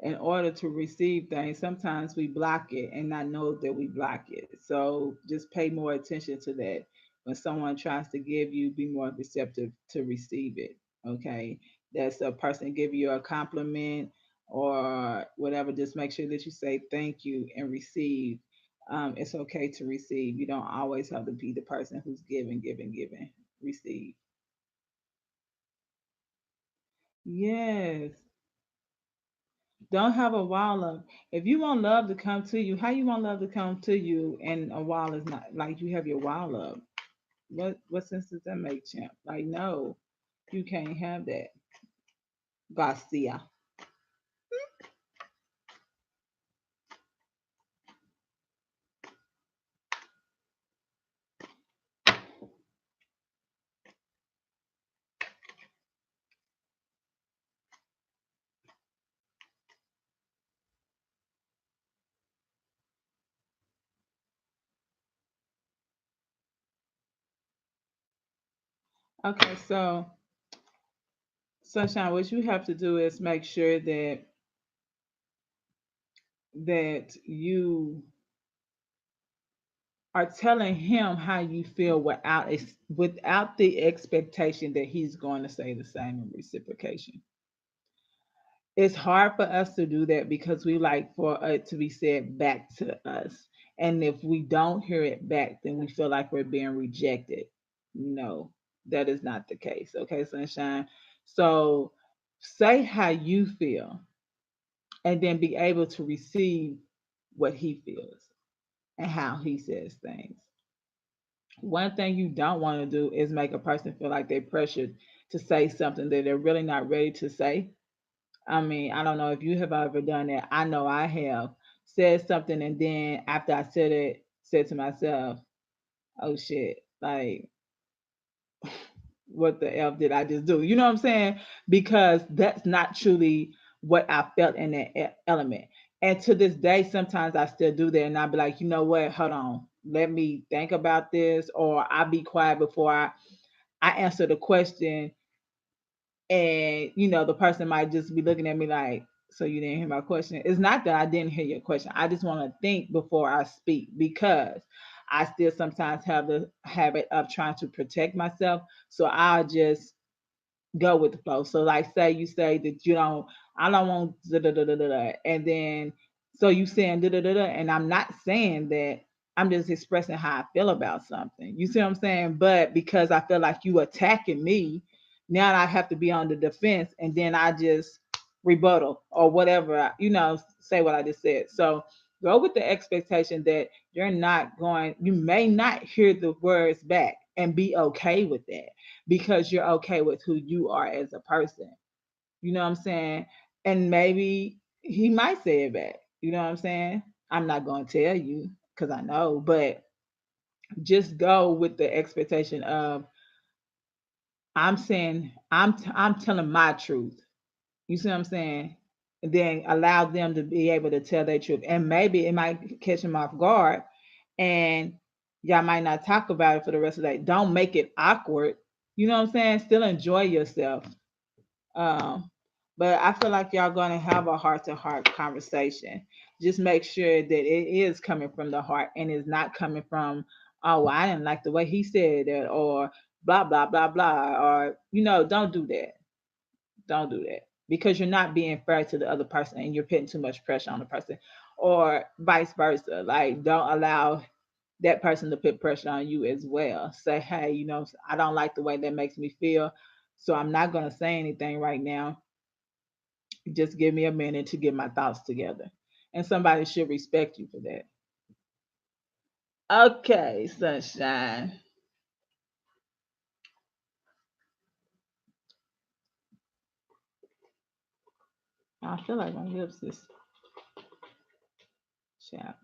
in order to receive things, sometimes we block it and not know that we block it. So just pay more attention to that. When someone tries to give you, be more receptive to receive it. Okay. That's a person give you a compliment or whatever. Just make sure that you say thank you and receive. It's okay to receive. You don't always have to be the person who's giving, giving, giving. Receive. Yes. Don't have a wall up. If you want love to come to you, how you want love to come to you and a wall is not like you have your wall up? What sense does that make, champ? Like no, you can't have that. Garcia. Okay, so Sunshine, what you have to do is make sure that you are telling him how you feel without the expectation that he's going to say the same in reciprocation. It's hard for us to do that because we like for it to be said back to us. And if we don't hear it back, then we feel like we're being rejected. No, that is not the case. Okay, sunshine. So say how you feel and then be able to receive what he feels and how he says things. One thing you don't want to do is make a person feel like they're pressured to say something that they're really not ready to say. I mean, I don't know if you have ever done that. I know I have said something and then after I said it, said to myself, oh shit, like what the F did I just do? You know what I'm saying? Because that's not truly what I felt in that element. And to this day, sometimes I still do that. And I'll be like, you know what? Hold on. Let me think about this. Or I'll be quiet before I answer the question, and the person might just be looking at me like, so you didn't hear my question. It's not that I didn't hear your question, I just want to think before I speak, because I still sometimes have the habit of trying to protect myself. So I'll just go with the flow. So like say you say that you don't, I don't want da da da da da, and then so you saying da da da da, and I'm not saying that. I'm just expressing how I feel about something. You see what I'm saying? But because I feel like you attacking me, now I have to be on the defense, and then I just rebuttal or whatever. Say what I just said. So go with the expectation that you're not going. You may not hear the words back, and be okay with that because you're okay with who you are as a person. You know what I'm saying? And maybe he might say it back. You know what I'm saying? I'm not going to tell you because I know, but just go with the expectation of I'm saying I'm telling my truth. You see what I'm saying? And then allow them to be able to tell their truth. And maybe it might catch them off guard, and y'all might not talk about it for the rest of the day. Don't make it awkward. You know what I'm saying? Still enjoy yourself. Um, but I feel like y'all gonna have a heart to heart conversation. Just make sure that it is coming from the heart and is not coming from, oh, well, I didn't like the way he said that, or blah blah blah blah, or don't do that. Don't do that because you're not being fair to the other person and you're putting too much pressure on the person, or vice versa. Like, don't allow that person to put pressure on you as well. Say, hey, I don't like the way that makes me feel. So I'm not going to say anything right now. Just give me a minute to get my thoughts together. And somebody should respect you for that. Okay, sunshine. I feel like my lips is chapped.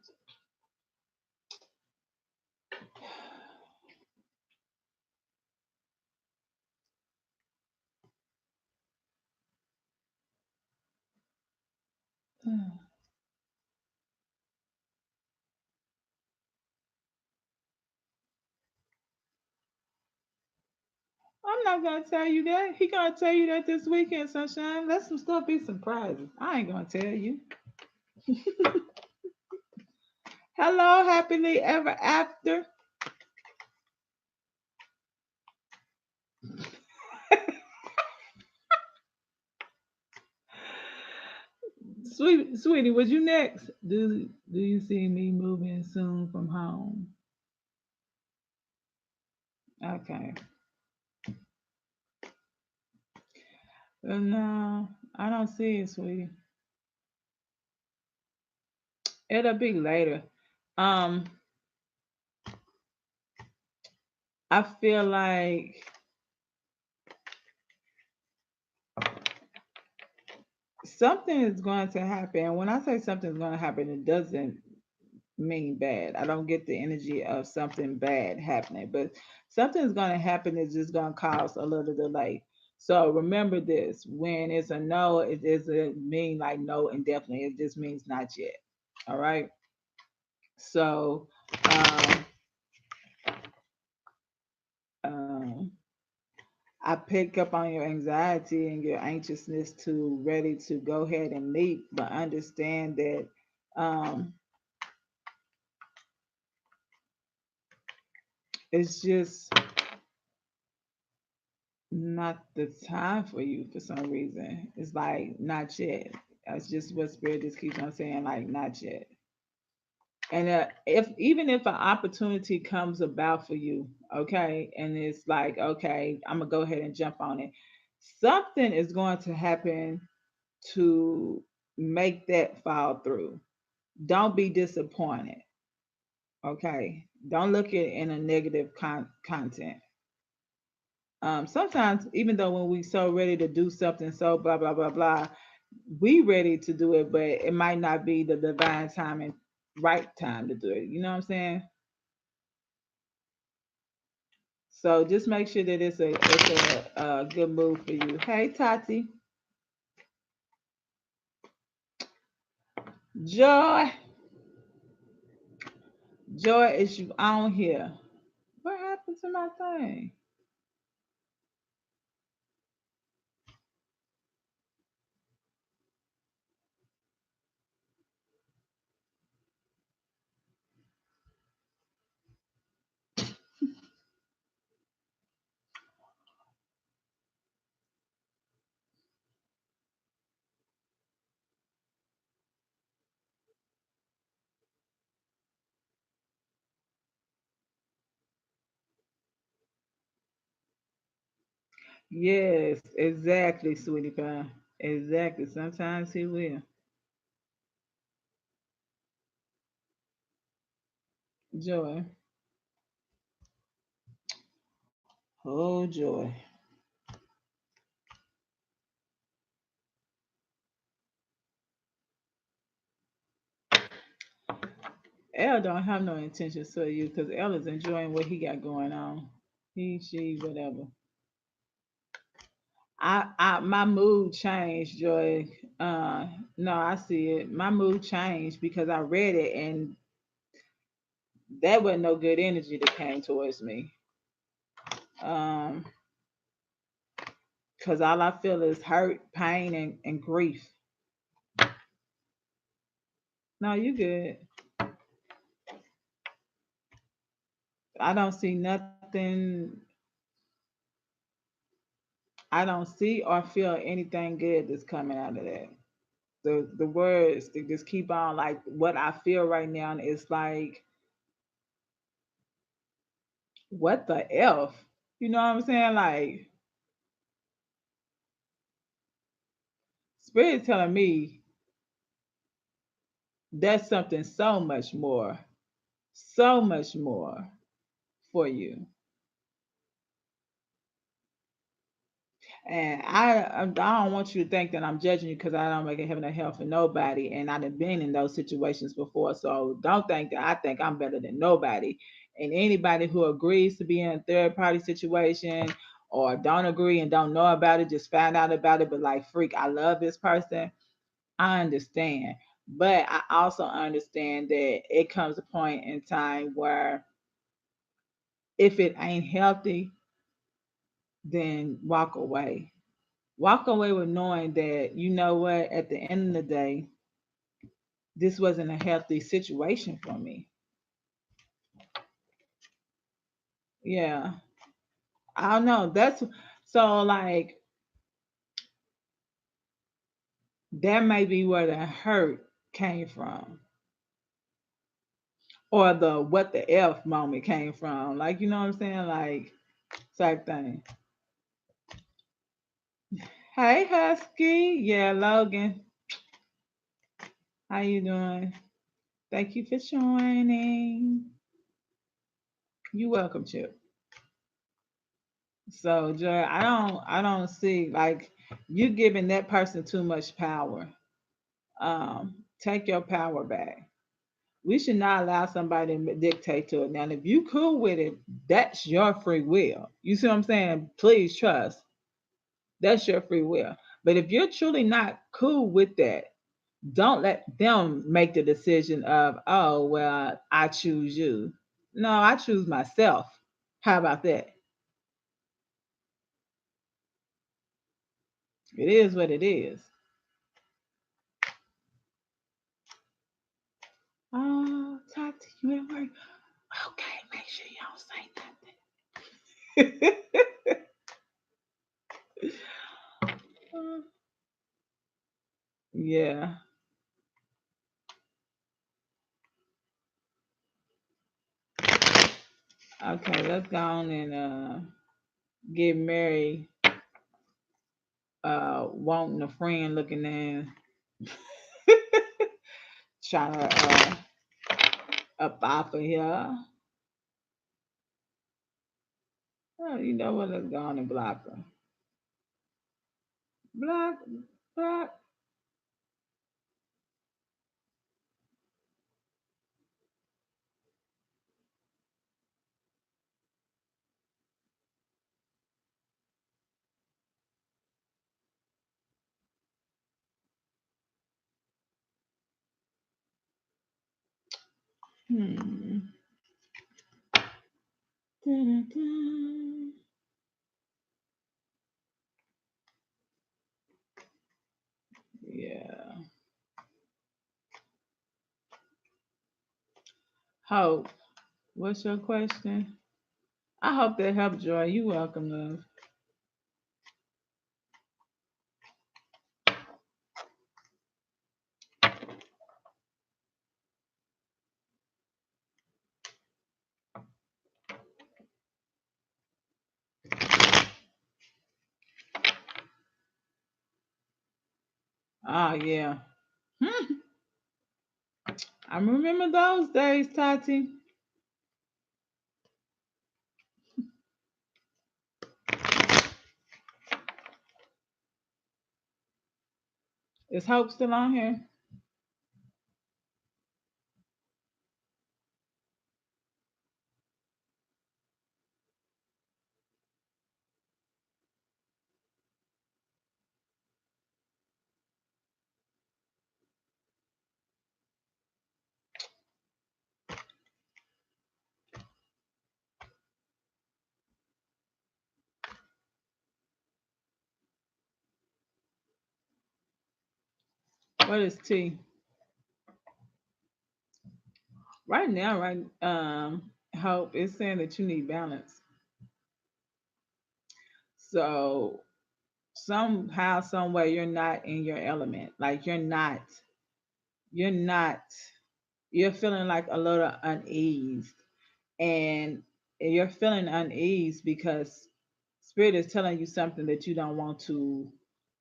I'm not gonna tell you that. He gonna tell you that this weekend, sunshine. Let some stuff be surprises. I ain't gonna tell you. Hello, happily ever after. Sweetie, was you next? Do you see me moving soon from home? Okay. No, I don't see it, sweetie. It'll be later. Um, I feel like something is going to happen. When I say something's going to happen, it doesn't mean bad. I don't get the energy of something bad happening, but something's going to happen that's just going to cause a little delay. So remember this: when it's a no, it doesn't mean like no indefinitely. It just means not yet. All right. So um, um, I pick up on your anxiety and your anxiousness to ready to go ahead and leap, but understand that um, it's just not the time for you for some reason. It's like not yet. That's just what spirit just keeps on saying, like not yet. And if even if an opportunity comes about for you, okay, and it's like, okay, I'm gonna go ahead and jump on it. Something is going to happen to make that fall through. Don't be disappointed, okay? Don't look at it in a negative content. Sometimes, even though when we so ready to do something, so blah blah blah blah, we ready to do it, but it might not be the divine time and right time to do it. You know what I'm saying? So just make sure that it's a good move for you. Hey Tati, Joy, Joy, is you on here? What happened to my thing? Yes, exactly, sweetie pie. Exactly. Sometimes he will. Joy. Oh, joy. Elle don't have no intentions for you because Elle is enjoying what he got going on. He, she, whatever. My mood changed, Joy. No, I see it. My mood changed because I read it and that wasn't no good energy that came towards me. Um, because all I feel is hurt, pain, and grief. No, you good. I don't see nothing. I don't see or feel anything good that's coming out of that. The words they just keep on like what I feel right now is like what the F? You know what I'm saying? Like spirit telling me that's something so much more for you. And I don't want you to think that I'm judging you because I don't make a heaven or hell for nobody. And I've been in those situations before. So don't think that I think I'm better than nobody. And anybody who agrees to be in a third party situation or don't agree and don't know about it, just find out about it, but like freak, I love this person. I understand. But I also understand that it comes a point in time where if it ain't healthy, then walk away. Walk away with knowing that you know what, at the end of the day, this wasn't a healthy situation for me. Yeah, I don't know. That's so like that may be where the hurt came from, or the what the f moment came from. Like you know what I'm saying, like type thing. Hey Husky, yeah, Logan, how you doing? Thank you for joining. You welcome, Chip. So, Joy, I don't see like you giving that person too much power. Take your power back. We should not allow somebody to dictate to it. Now, if you cool with it, that's your free will. You see what I'm saying? Please trust. That's your free will. But if you're truly not cool with that, don't let them make the decision of, oh, well, I choose you. No, I choose myself. How about that? It is what it is. Oh, talk to you at work. Okay, make sure you don't say nothing. Yeah. Okay, let's go on and get married. Wanting a friend looking in, trying to up off of here. Oh, you know what? Let's go on and block her. Block, block. Hmm. Da-da-da. Yeah. Hope. What's your question? I hope that helped, Joy. You welcome, love. Oh yeah. Hmm. I remember those days, Tati. Is Hope still on here? What is T? Right now, right? Hope is saying that you need balance. So somehow, some way, you're not in your element. Like you're not, you're feeling like a little uneased, and you're feeling uneased because spirit is telling you something that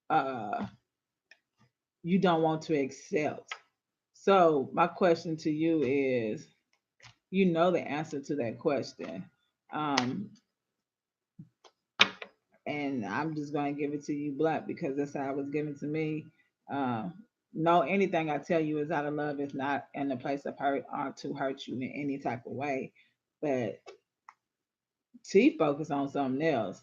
uh, you don't want to accept. So my question to you is, you know the answer to that question. Um, and I'm just going to give it to you blunt because that's how it was given to me. Uh, no, anything I tell you is out of love. It's not in a place of hurt or to hurt you in any type of way. But T focus on something else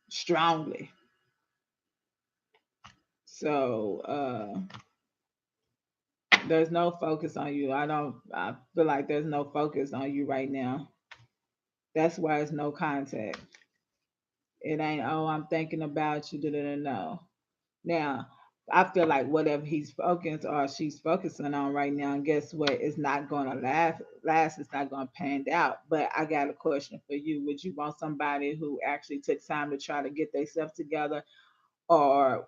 strongly. So there's no focus on you. I feel like there's no focus on you right now. That's why it's no contact. It ain't, oh, I'm thinking about you. No. Now, I feel like whatever he's focused or she's focusing on right now, guess what? It's not going to last. It's not going to pan out. But I got a question for you. Would you want somebody who actually took time to try to get themselves together, or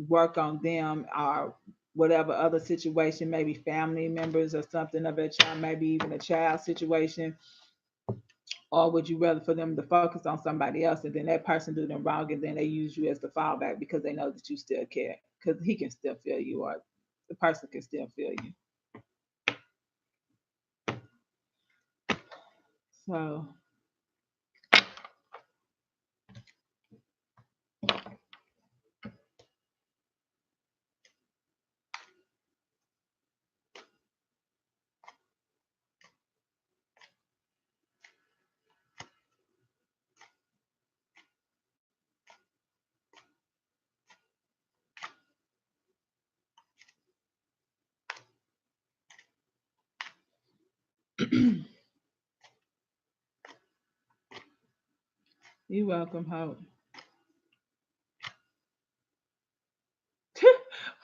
work on them, or whatever other situation, maybe family members or something of that child, maybe even a child situation? Or would you rather for them to focus on somebody else and then that person do them wrong and then they use you as the fallback because they know that you still care? Because he can still feel you, or the person can still feel you. So, you welcome, Hope.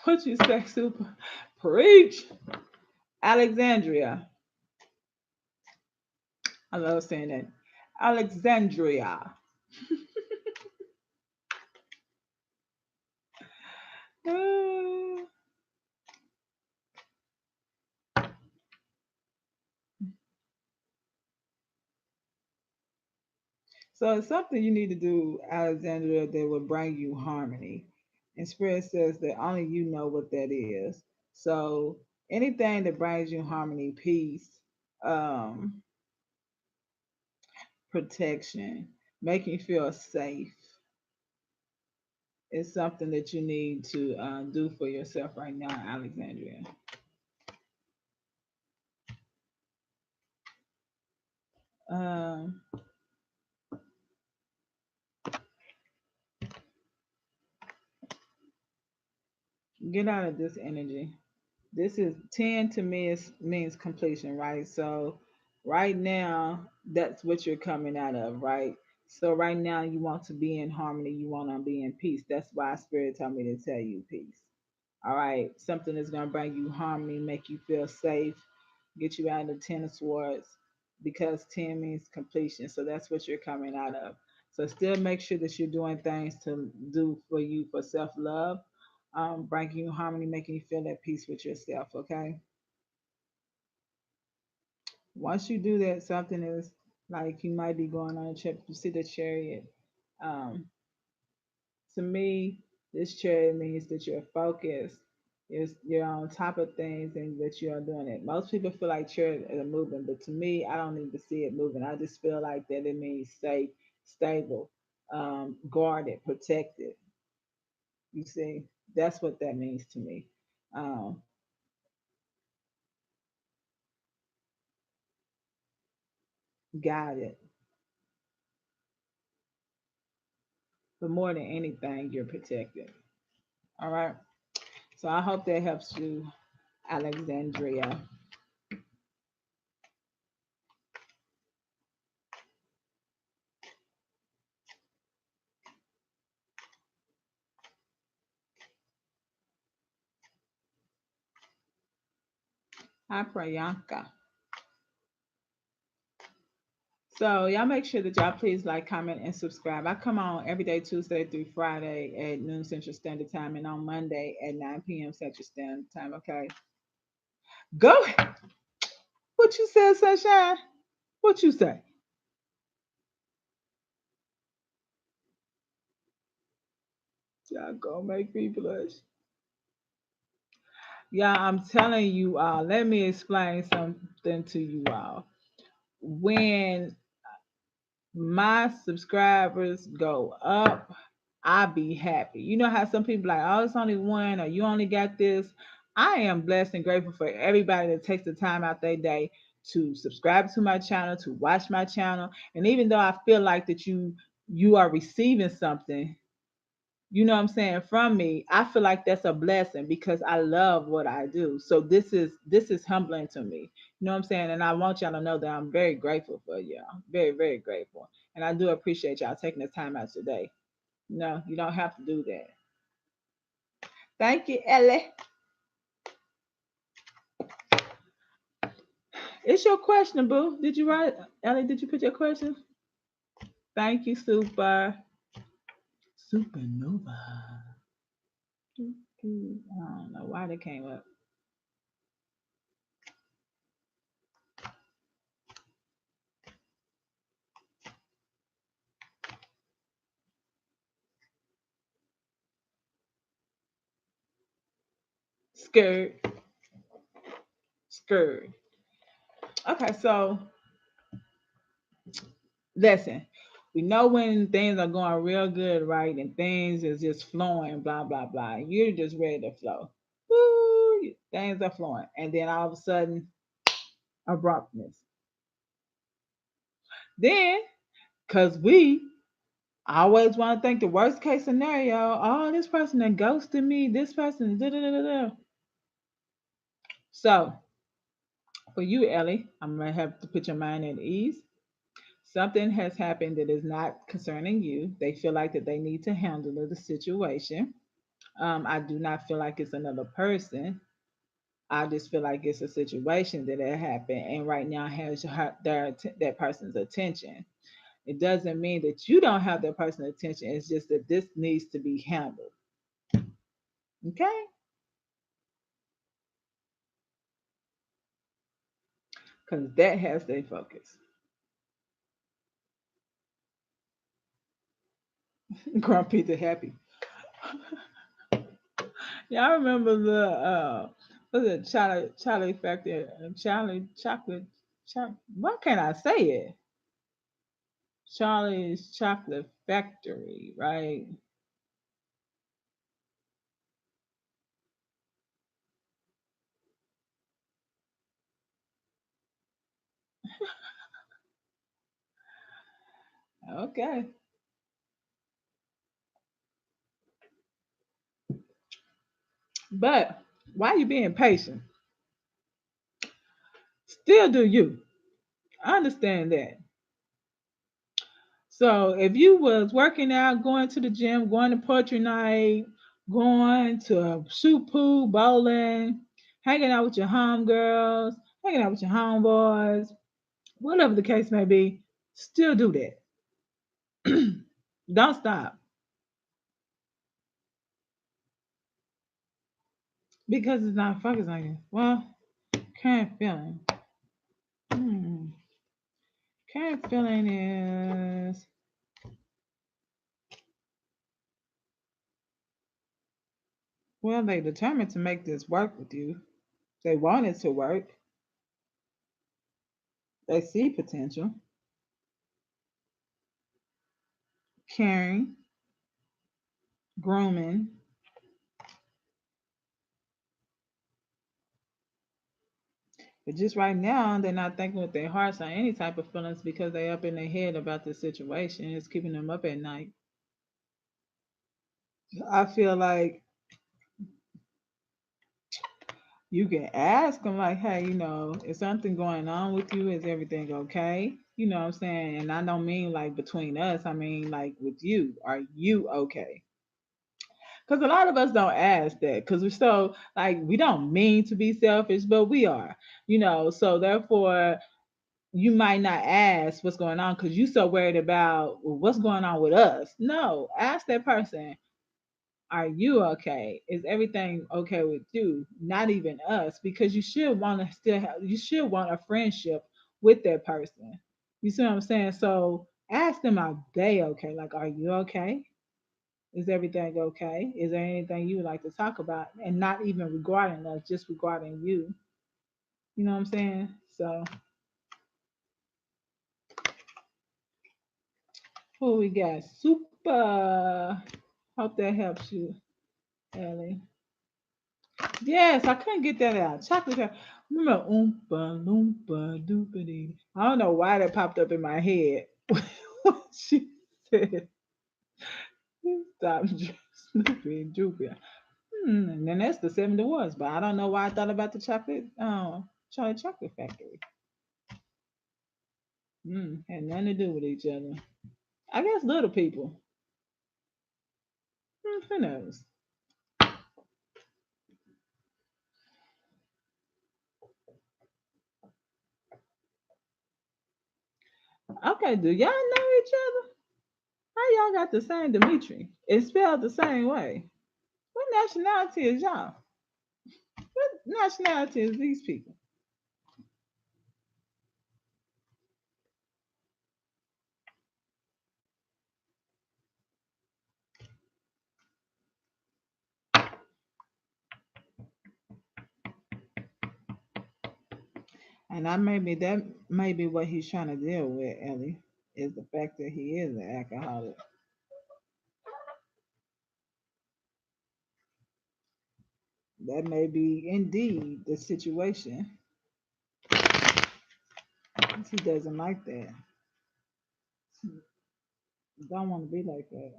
What you say, super? Preach. Alexandria. I love saying that. Alexandria. Uh, So it's something you need to do, Alexandria, that will bring you harmony. And Spirit says that only you know what that is. So anything that brings you harmony, peace, um, protection, making you feel safe is something that you need to do for yourself right now, Alexandria. Um, get out of this energy. This is 10 to me is means completion, right? So right now that's what you're coming out of, right? So right now you want to be in harmony, you want to be in peace. That's why Spirit told me to tell you peace. All right, something that's gonna bring you harmony, make you feel safe, get you out of the 10 of swords, because 10 means completion. So that's what you're coming out of. So still make sure that you're doing things to do for you for self love, bringing you harmony, making you feel at peace with yourself. Okay. Once you do that, something is like you might be going on a trip. You see the chariot. Um, to me, this chariot means that you're focused, you're on top of things, and that you are doing it. Most people feel like chariots are moving, but to me, I don't need to see it moving. I just feel like that it means safe, stable, guarded, protected. You see, that's what that means to me. Um, Guided, but more than anything, you're protected. All right. So I hope that helps you, Alexandria. Hi, Priyanka. So y'all make sure that y'all please like, comment, and subscribe. I come on every day, Tuesday through Friday at noon Central Standard Time, and on Monday at 9 p.m. Central Standard Time. Okay. Go. What you said, Sunshine? What you say? Y'all gonna make me blush. Yeah, I'm telling you all. Let me explain something to you all. When my subscribers go up, I be happy. You know how some people like, oh, it's only one, or you only got this. I am blessed and grateful for everybody that takes the time out their day to subscribe to my channel, to watch my channel. And even though I feel like that you are receiving something, you know what I'm saying, from me, I feel like that's a blessing because I love what I do. So this is humbling to me. You know what I'm saying? And I want y'all to know that I'm very grateful for y'all. Very, very grateful. And I do appreciate y'all taking the time out today. No, you don't have to do that. Thank you, Ellie. It's your question, boo. Did you write, Ellie? Did you put your question? Thank you, Supernova. I don't know why they came up. Skirt, skirt. Okay, so listen. We know when things are going real good, right? And things is just flowing, blah, blah, blah. You're just ready to flow. Woo, things are flowing. And then all of a sudden, abruptness. Then, because I always want to think the worst case scenario. Oh, this person that ghosted me. This person. Da, da, da, da, da. So for you, Ellie, I'm gonna have to put your mind at ease. Something has happened that is not concerning you. They feel like that they need to handle the situation. I do not feel like it's another person. I just feel like it's a situation that had happened, and right now has that person's attention. It doesn't mean that you don't have that person's attention. It's just that this needs to be handled. Okay? Because that has their focus. Grumpy to happy. Yeah, I remember the was it Charlie Factory, Charlie Chocolate, why can't I say it? Charlie's Chocolate Factory, right? Okay, but why you being patient? Still do you? I understand that. So if you was working out, going to the gym, going to poetry night, going to a shoot pool, bowling, hanging out with your homegirls, hanging out with your homeboys, whatever the case may be, still do that. Don't stop because it's not focused on you. Well, current feeling. Hmm. Current feeling is well, they determined to make this work with you. They want it to work. They see potential, caring, grooming. But just right now, they're not thinking with their hearts on any type of feelings because they up in their head about the situation. It's keeping them up at night. I feel like you can ask them like, hey, is something going on with you? Is everything okay? You know what I'm saying? And I don't mean like between us. I mean like with you. Are you okay? Because a lot of us don't ask that because we're so like we don't mean to be selfish, but we are. So therefore you might not ask what's going on because you're so worried about well, what's going on with us. No, ask that person, are you okay? Is everything okay with you? Not even us, because you should want to still have, you should want a friendship with that person. You see what I'm saying? So ask them, are they okay? Like, are you okay? Is everything okay? Is there anything you would like to talk about? And not even regarding us, just regarding you. You know what I'm saying? So, who we got? Super. Hope that helps you, Ellie. Yes, I couldn't get that out. Chocolate. Remember, oompa loompa doopity. I don't know why that popped up in my head. When she said, "Stop, Snoopy and Droopy." And then that's the 71s, but I don't know why I thought about the chocolate, Charlie Chocolate Factory. Had nothing to do with each other. I guess little people. Who knows? Okay, do y'all know each other? How y'all got the same Dimitri? It's spelled the same way. What nationality is y'all? What nationality is these people? And I maybe that may be what he's trying to deal with, Ellie, is the fact that he is an alcoholic. That may be indeed the situation. He doesn't like that. Don't want to be like that.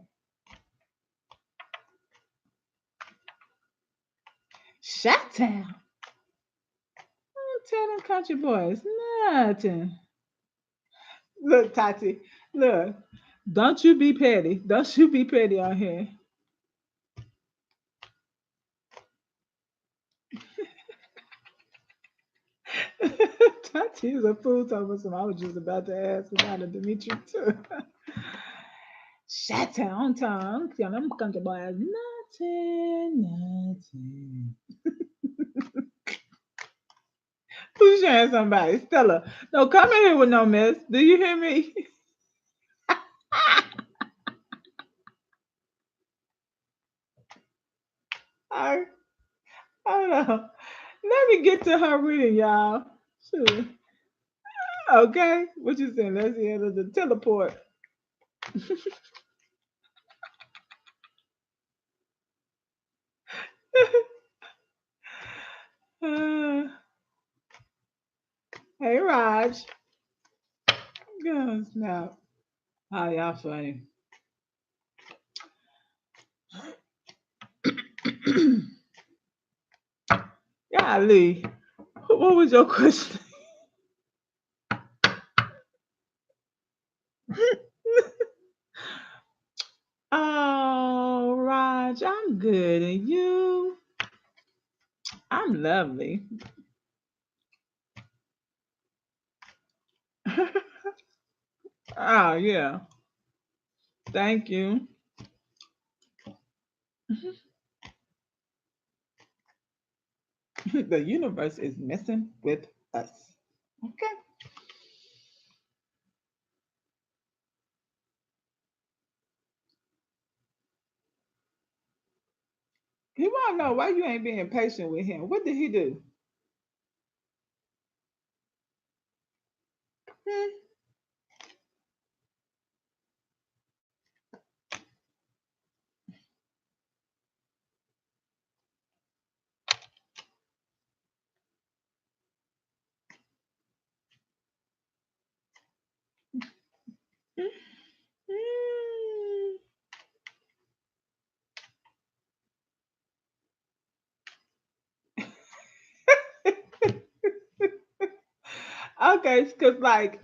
Shot town. Don't tell them country boys nothing. Look, Tati, look. Don't you be petty. Don't you be petty out here. Tati is a fool talking about some. I was just about to ask about a Dimitri too. Shut down, tongue. Tell them country boys nothing, nothing. Who's sharing somebody? Stella. No, come in here with no mess. Do you hear me? Hold on. Let me get to her reading, y'all. Sure. Okay. What you saying? Let's hear the teleport. Uh, hey, Raj. Goodness, now. Oh, y'all funny. Golly. What was your question? Oh, Raj, I'm good. And you? I'm lovely. Oh, yeah. Thank you. The universe is messing with us. Okay. He want to know why you ain't being patient with him. What did he do? Hmm. Okay, because like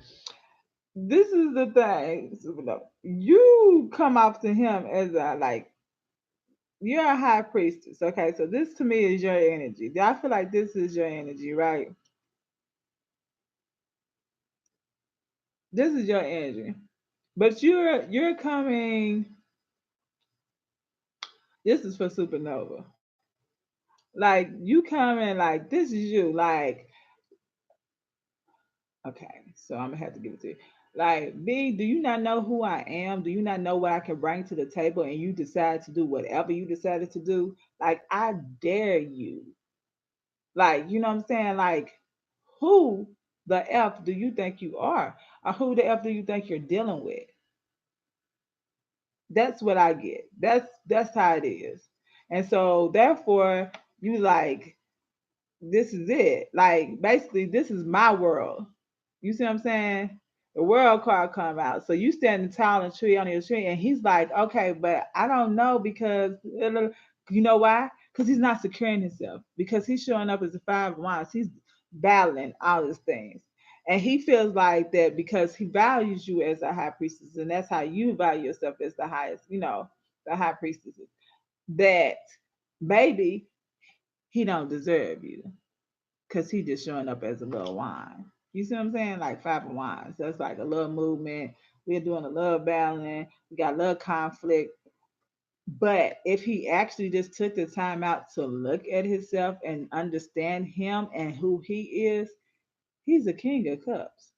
this is the thing. You come off to him as a like you're a high priestess. Okay, so this to me is your energy. I feel like this is your energy, right? This is your energy. But you're coming. This is for supernova. Like you coming like this is you. Like okay, so I'm gonna have to give it to you. Like B, do you not know who I am? Do you not know what I can bring to the table? And you decide to do whatever you decided to do. Like I dare you. Like you know what I'm saying? Like who the f do you think you are, or who the f do you think you're dealing with? That's what I get. That's how it is. And so therefore you like this is it. Like basically this is my world. You see what I'm saying? The world card come out. So you standing tall and tree on your tree and he's like, okay, but I don't know because you know why? Because he's not securing himself. Because he's showing up as a five of wands. He's battling all these things. And he feels like that because he values you as a high priestess, and that's how you value yourself as the highest, the high priestess, that maybe he don't deserve you because he just showing up as a little wine. You see what I'm saying? Like five of wands. That's like a little movement. We're doing a little battling. We got a little conflict. But if he actually just took the time out to look at himself and understand him and who he is, he's a king of cups.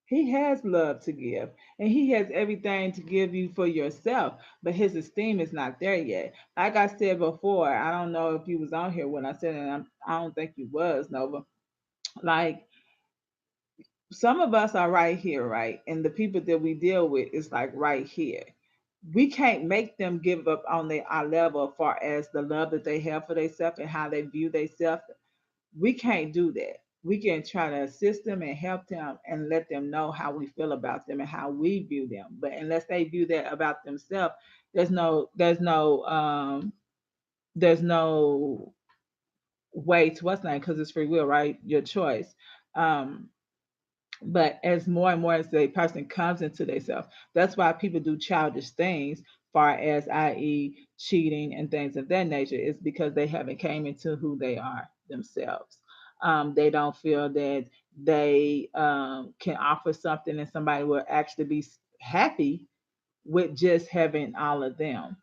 He has love to give and he has everything to give you for yourself, but his esteem is not there yet. Like I said before, I don't know if you was on here when I said it, and I don't think you was, Nova. Like some of us are right here, right? And the people that we deal with is like right here. We can't make them give up on our level as far as the love that they have for themselves and how they view themselves. We can't do that. We can try to assist them and help them and let them know how we feel about them and how we view them. But unless they view that about themselves, there's no there's no there's no way to what's name because it's free will, right? Your choice. Um, but as more and more as the person comes into themselves, that's why people do childish things, far as i.e. cheating and things of that nature, is because they haven't came into who they are themselves. They don't feel that they can offer something and somebody will actually be happy with just having all of them.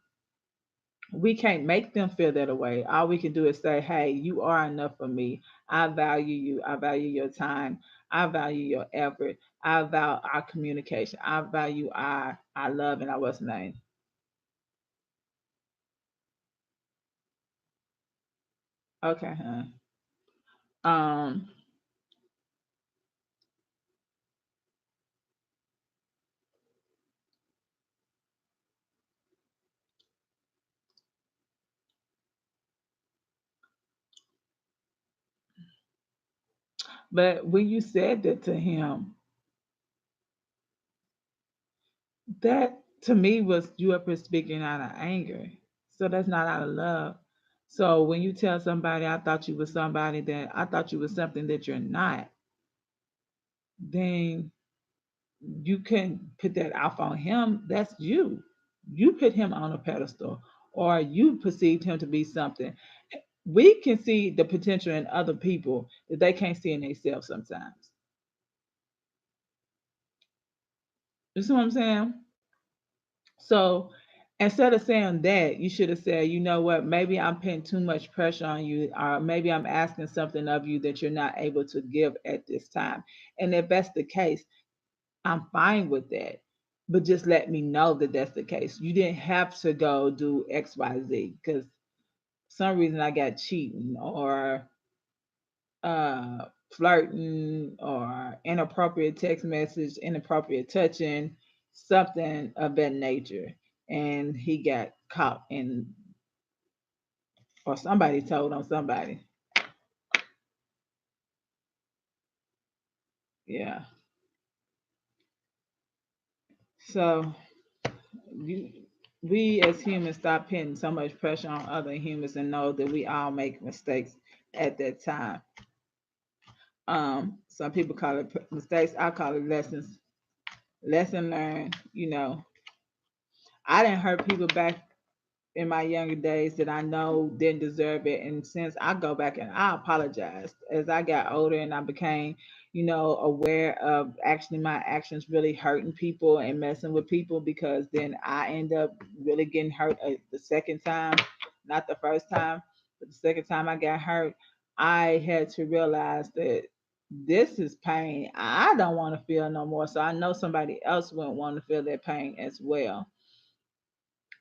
We can't make them feel that way. All we can do is say, hey, you are enough for me. I value you. I value your time. I value your effort. I value our communication. I value our love and our what's name. Okay, huh? Um, but when you said that to him, that to me was you up here speaking out of anger. So that's not out of love. So when you tell somebody, I thought you was somebody that I thought you was something that you're not, then you can put that off on him. That's you. You put him on a pedestal or you perceived him to be something. We can see the potential in other people that they can't see in themselves sometimes. You see what I'm saying? So instead of saying that, you should have said, you know what, maybe I'm putting too much pressure on you, or maybe I'm asking something of you that you're not able to give at this time. And if that's the case, I'm fine with that. But just let me know that that's the case. You didn't have to go do XYZ because some reason I got cheating or flirting or inappropriate text message, inappropriate touching, something of that nature. And he got caught in, or somebody told on somebody. Yeah. So you, we as humans stop putting so much pressure on other humans and know that we all make mistakes at that time. Some people call it mistakes. I call it lessons. Lesson learned. I didn't hurt people back in my younger days that I know didn't deserve it. And since I go back and I apologize as I got older and I became, aware of actually my actions really hurting people and messing with people because then I end up really getting hurt the second time, not the first time, but the second time I got hurt, I had to realize that this is pain I don't want to feel no more. So I know somebody else wouldn't want to feel that pain as well.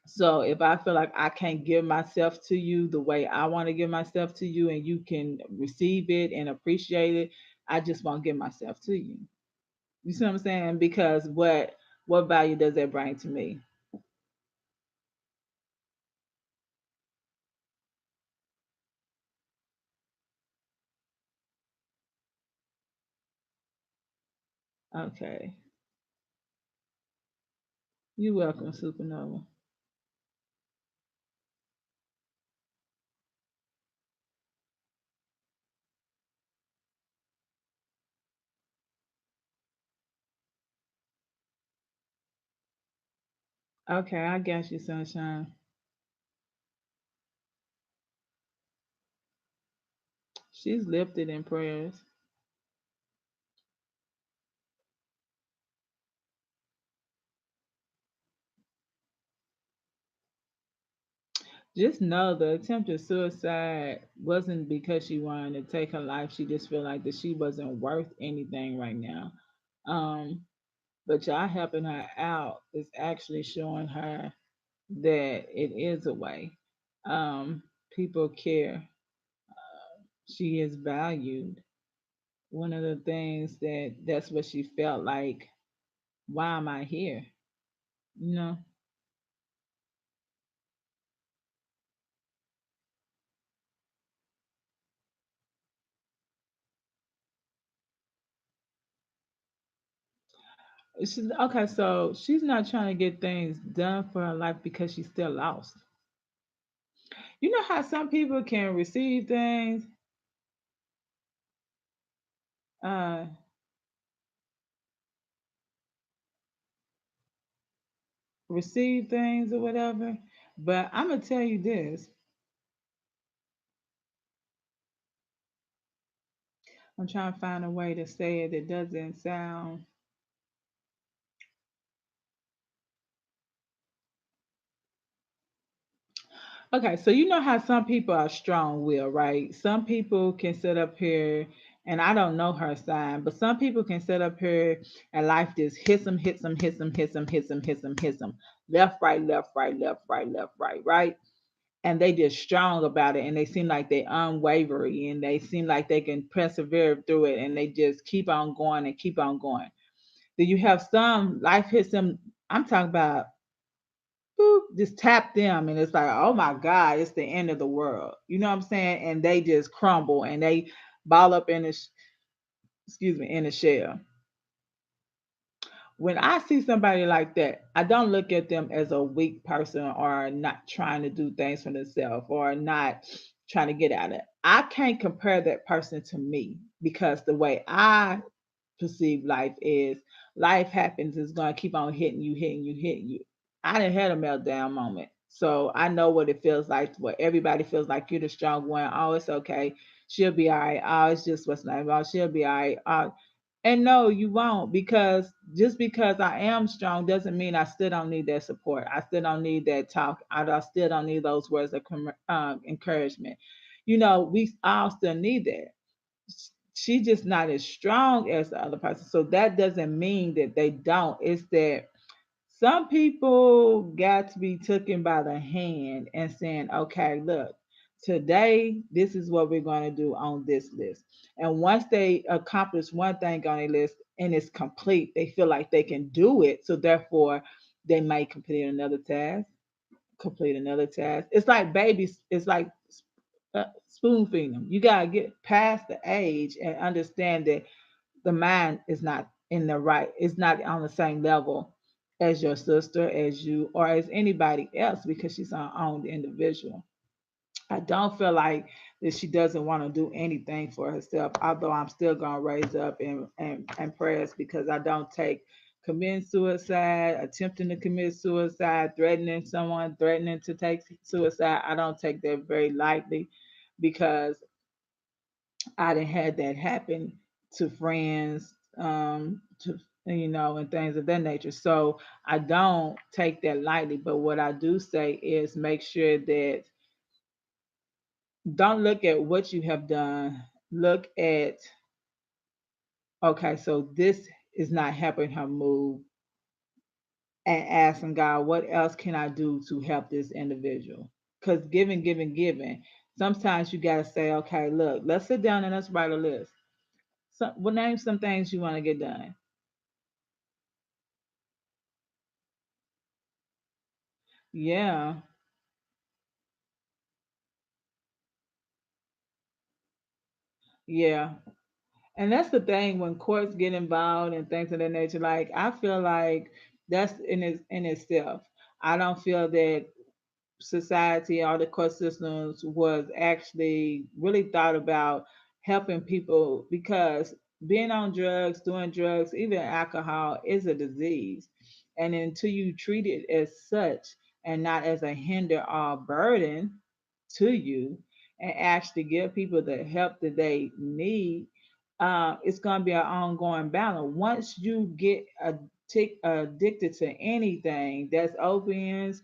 So if I feel like I can't give myself to you the way I want to give myself to you and you can receive it and appreciate it, I just won't give myself to you. You see what I'm saying? Because what value does that bring to me? Okay. You're welcome, Supernova. Okay, I got you, Sunshine. She's lifted in prayers. Just know the attempted suicide wasn't because she wanted to take her life. She just felt like that she wasn't worth anything right now. Um, but y'all helping her out is actually showing her that it is a way. People care. She is valued. One of the things that's what she felt like. Why am I here? You know, she's okay. So she's not trying to get things done for her life because she's still lost. You know how some people can uh, receive things or whatever. But I'm gonna tell you this. I'm trying to find a way to say it that doesn't sound. Okay, so you know how some people are strong willed, right? Some people can sit up here, and I don't know her sign, but some people can sit up here and life just hits them, hits them, hits them, hits them, hits them, hits them, hits them, left, right, left, right, left, right, left, right, right. and they just strong about it, and they seem like they unwavering, and they seem like they can persevere through it, and they just keep on going and keep on going. Then you have some life hits them. I'm talking about boop, just tap them, and it's like, oh my God, it's the end of the world. You know what I'm saying? And they just crumble and they ball up in the excuse me, in the shell. When I see somebody like that, I don't look at them as a weak person or not trying to do things for themselves or not trying to get at it. I can't compare that person to me because the way I perceive life is life happens, is going to keep on hitting you, hitting you, hitting you. I didn't had a meltdown moment. So I know what it feels like, what everybody feels like. You're the strong one. Oh, it's okay. She'll be all right. Oh, it's just what's name. Oh, she'll be all right. And no, you won't, because just because I am strong doesn't mean I still don't need that support. I still don't need that talk. I still don't need those words of encouragement. You know, we all still need that. She's just not as strong as the other person. So that doesn't mean that they don't. It's that some people got to be taken by the hand and saying, okay, look, today this is what we're going to do on this list. And once they accomplish one thing on a list and it's complete, they feel like they can do it. So therefore, they might complete another task. It's like babies. It's like spoon feeding them. You gotta get past the age and understand that the mind is not in the right, it's not on the same level as your sister, as you, or as anybody else, because she's her own individual. I don't feel like that she doesn't want to do anything for herself, although I'm still gonna raise up and prayers, because I don't take committing suicide, attempting to commit suicide, threatening someone, threatening to take suicide. I don't take that very lightly, because I done had that happen to friends, to and things of that nature. So I don't take that lightly. But what I do say is make sure that don't look at what you have done. Look at, okay, so this is not helping her move, and asking God, what else can I do to help this individual? Because giving, giving, giving. Sometimes you gotta say, okay, look, let's sit down and let's write a list. Well, name some things you want to get done. Yeah, yeah. And that's the thing when courts get involved and things of that nature. Like I feel like that's in itself. I don't feel that society or the court systems was actually really thought about helping people, because being on drugs, doing drugs, even alcohol is a disease. And until you treat it as such and not as a hinder or burden to you, and actually give people the help that they need, it's going to be an ongoing battle. Once you get addicted to anything, that's opiates,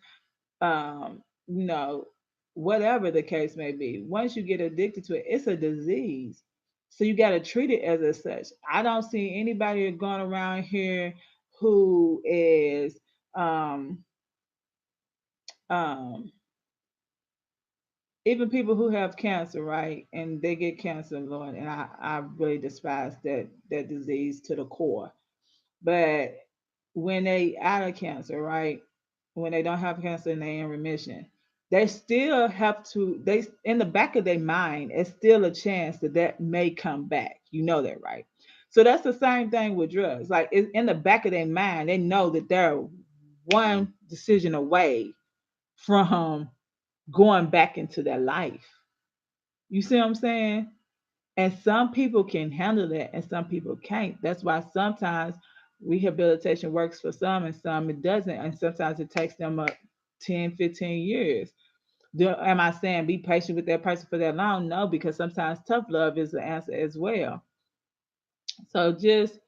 um, you know, whatever the case may be. Once you get addicted to it, it's a disease. So you got to treat it as a such. I don't see anybody going around here who is um, um, even people who have cancer, right? And they get cancer, Lord, and I really despise that disease to the core. But when they out of cancer, right? When they don't have cancer and they in remission, they still have to. They in the back of their mind, it's still a chance that that may come back. You know that, right? So that's the same thing with drugs. Like it's in the back of their mind, they know that they're one decision away from going back into their life. You see what I'm saying? And some people can handle that and some people can't. That's why sometimes rehabilitation works for some and some it doesn't. And sometimes it takes them up 10, 15 years. Am I saying be patient with that person for that long? No, because sometimes tough love is the answer as well. So just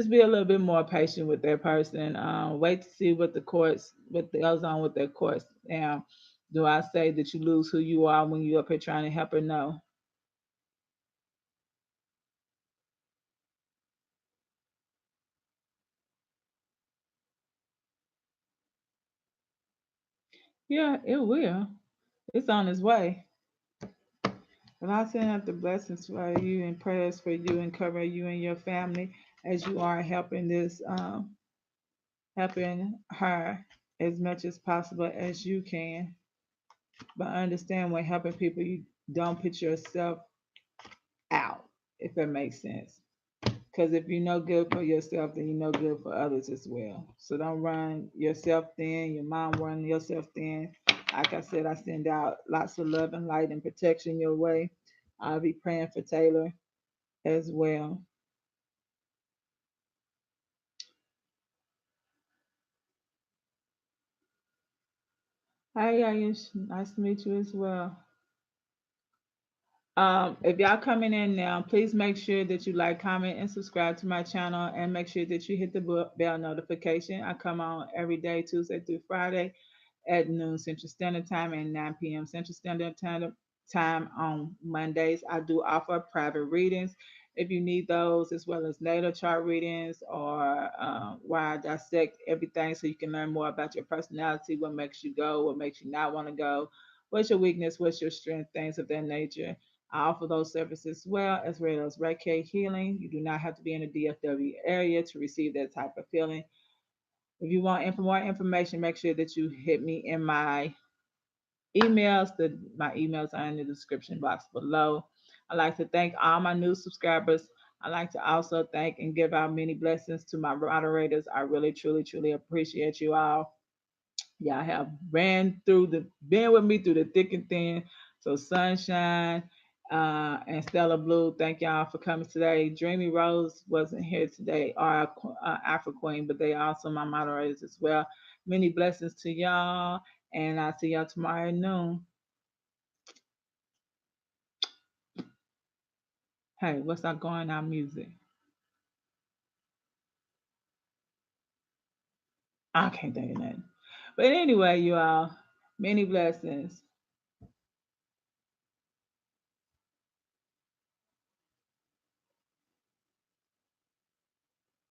be a little bit more patient with that person. Wait to see what goes on with their courts. Now, do I say that you lose who you are when you're up here trying to help her? No. Yeah, it will. It's on its way. But I send out the blessings for you and prayers for you and cover you and your family as you are helping her as much as possible as you can. But understand when helping people, you don't put yourself out, if that makes sense. Because if you know good for yourself, then you know good for others as well. So don't run yourself thin, your mom run yourself thin. Like I said, I send out lots of love and light and protection your way. I'll be praying for Taylor as well. Hi, Ayush. Nice to meet you as well. If y'all coming in now, please make sure that you like, comment, and subscribe to my channel, and make sure that you hit the bell notification. I come on every day, Tuesday through Friday, at noon Central Standard Time and 9 p.m. Central Standard Time on Mondays. I do offer private readings if you need those, as well as natal chart readings or where I dissect everything so you can learn more about your personality, what makes you go, what makes you not want to go, what's your weakness, what's your strength, things of that nature. I offer those services as well as Reiki healing. You do not have to be in the DFW area to receive that type of healing. If you want more information, make sure that you hit me in my emails. My emails are in the description box below. I'd like to thank all my new subscribers. I'd like to also thank and give out many blessings to my moderators. I really, truly, truly appreciate you all. Y'all have been with me through the thick and thin. So Sunshine and Stella Blue, thank y'all for coming today. Dreamy Rose wasn't here today, or Afro Queen, but they also my moderators as well. Many blessings to y'all, and I'll see y'all tomorrow at noon. Hey, what's that going on music? I can't think of nothing. But anyway, you all, many blessings.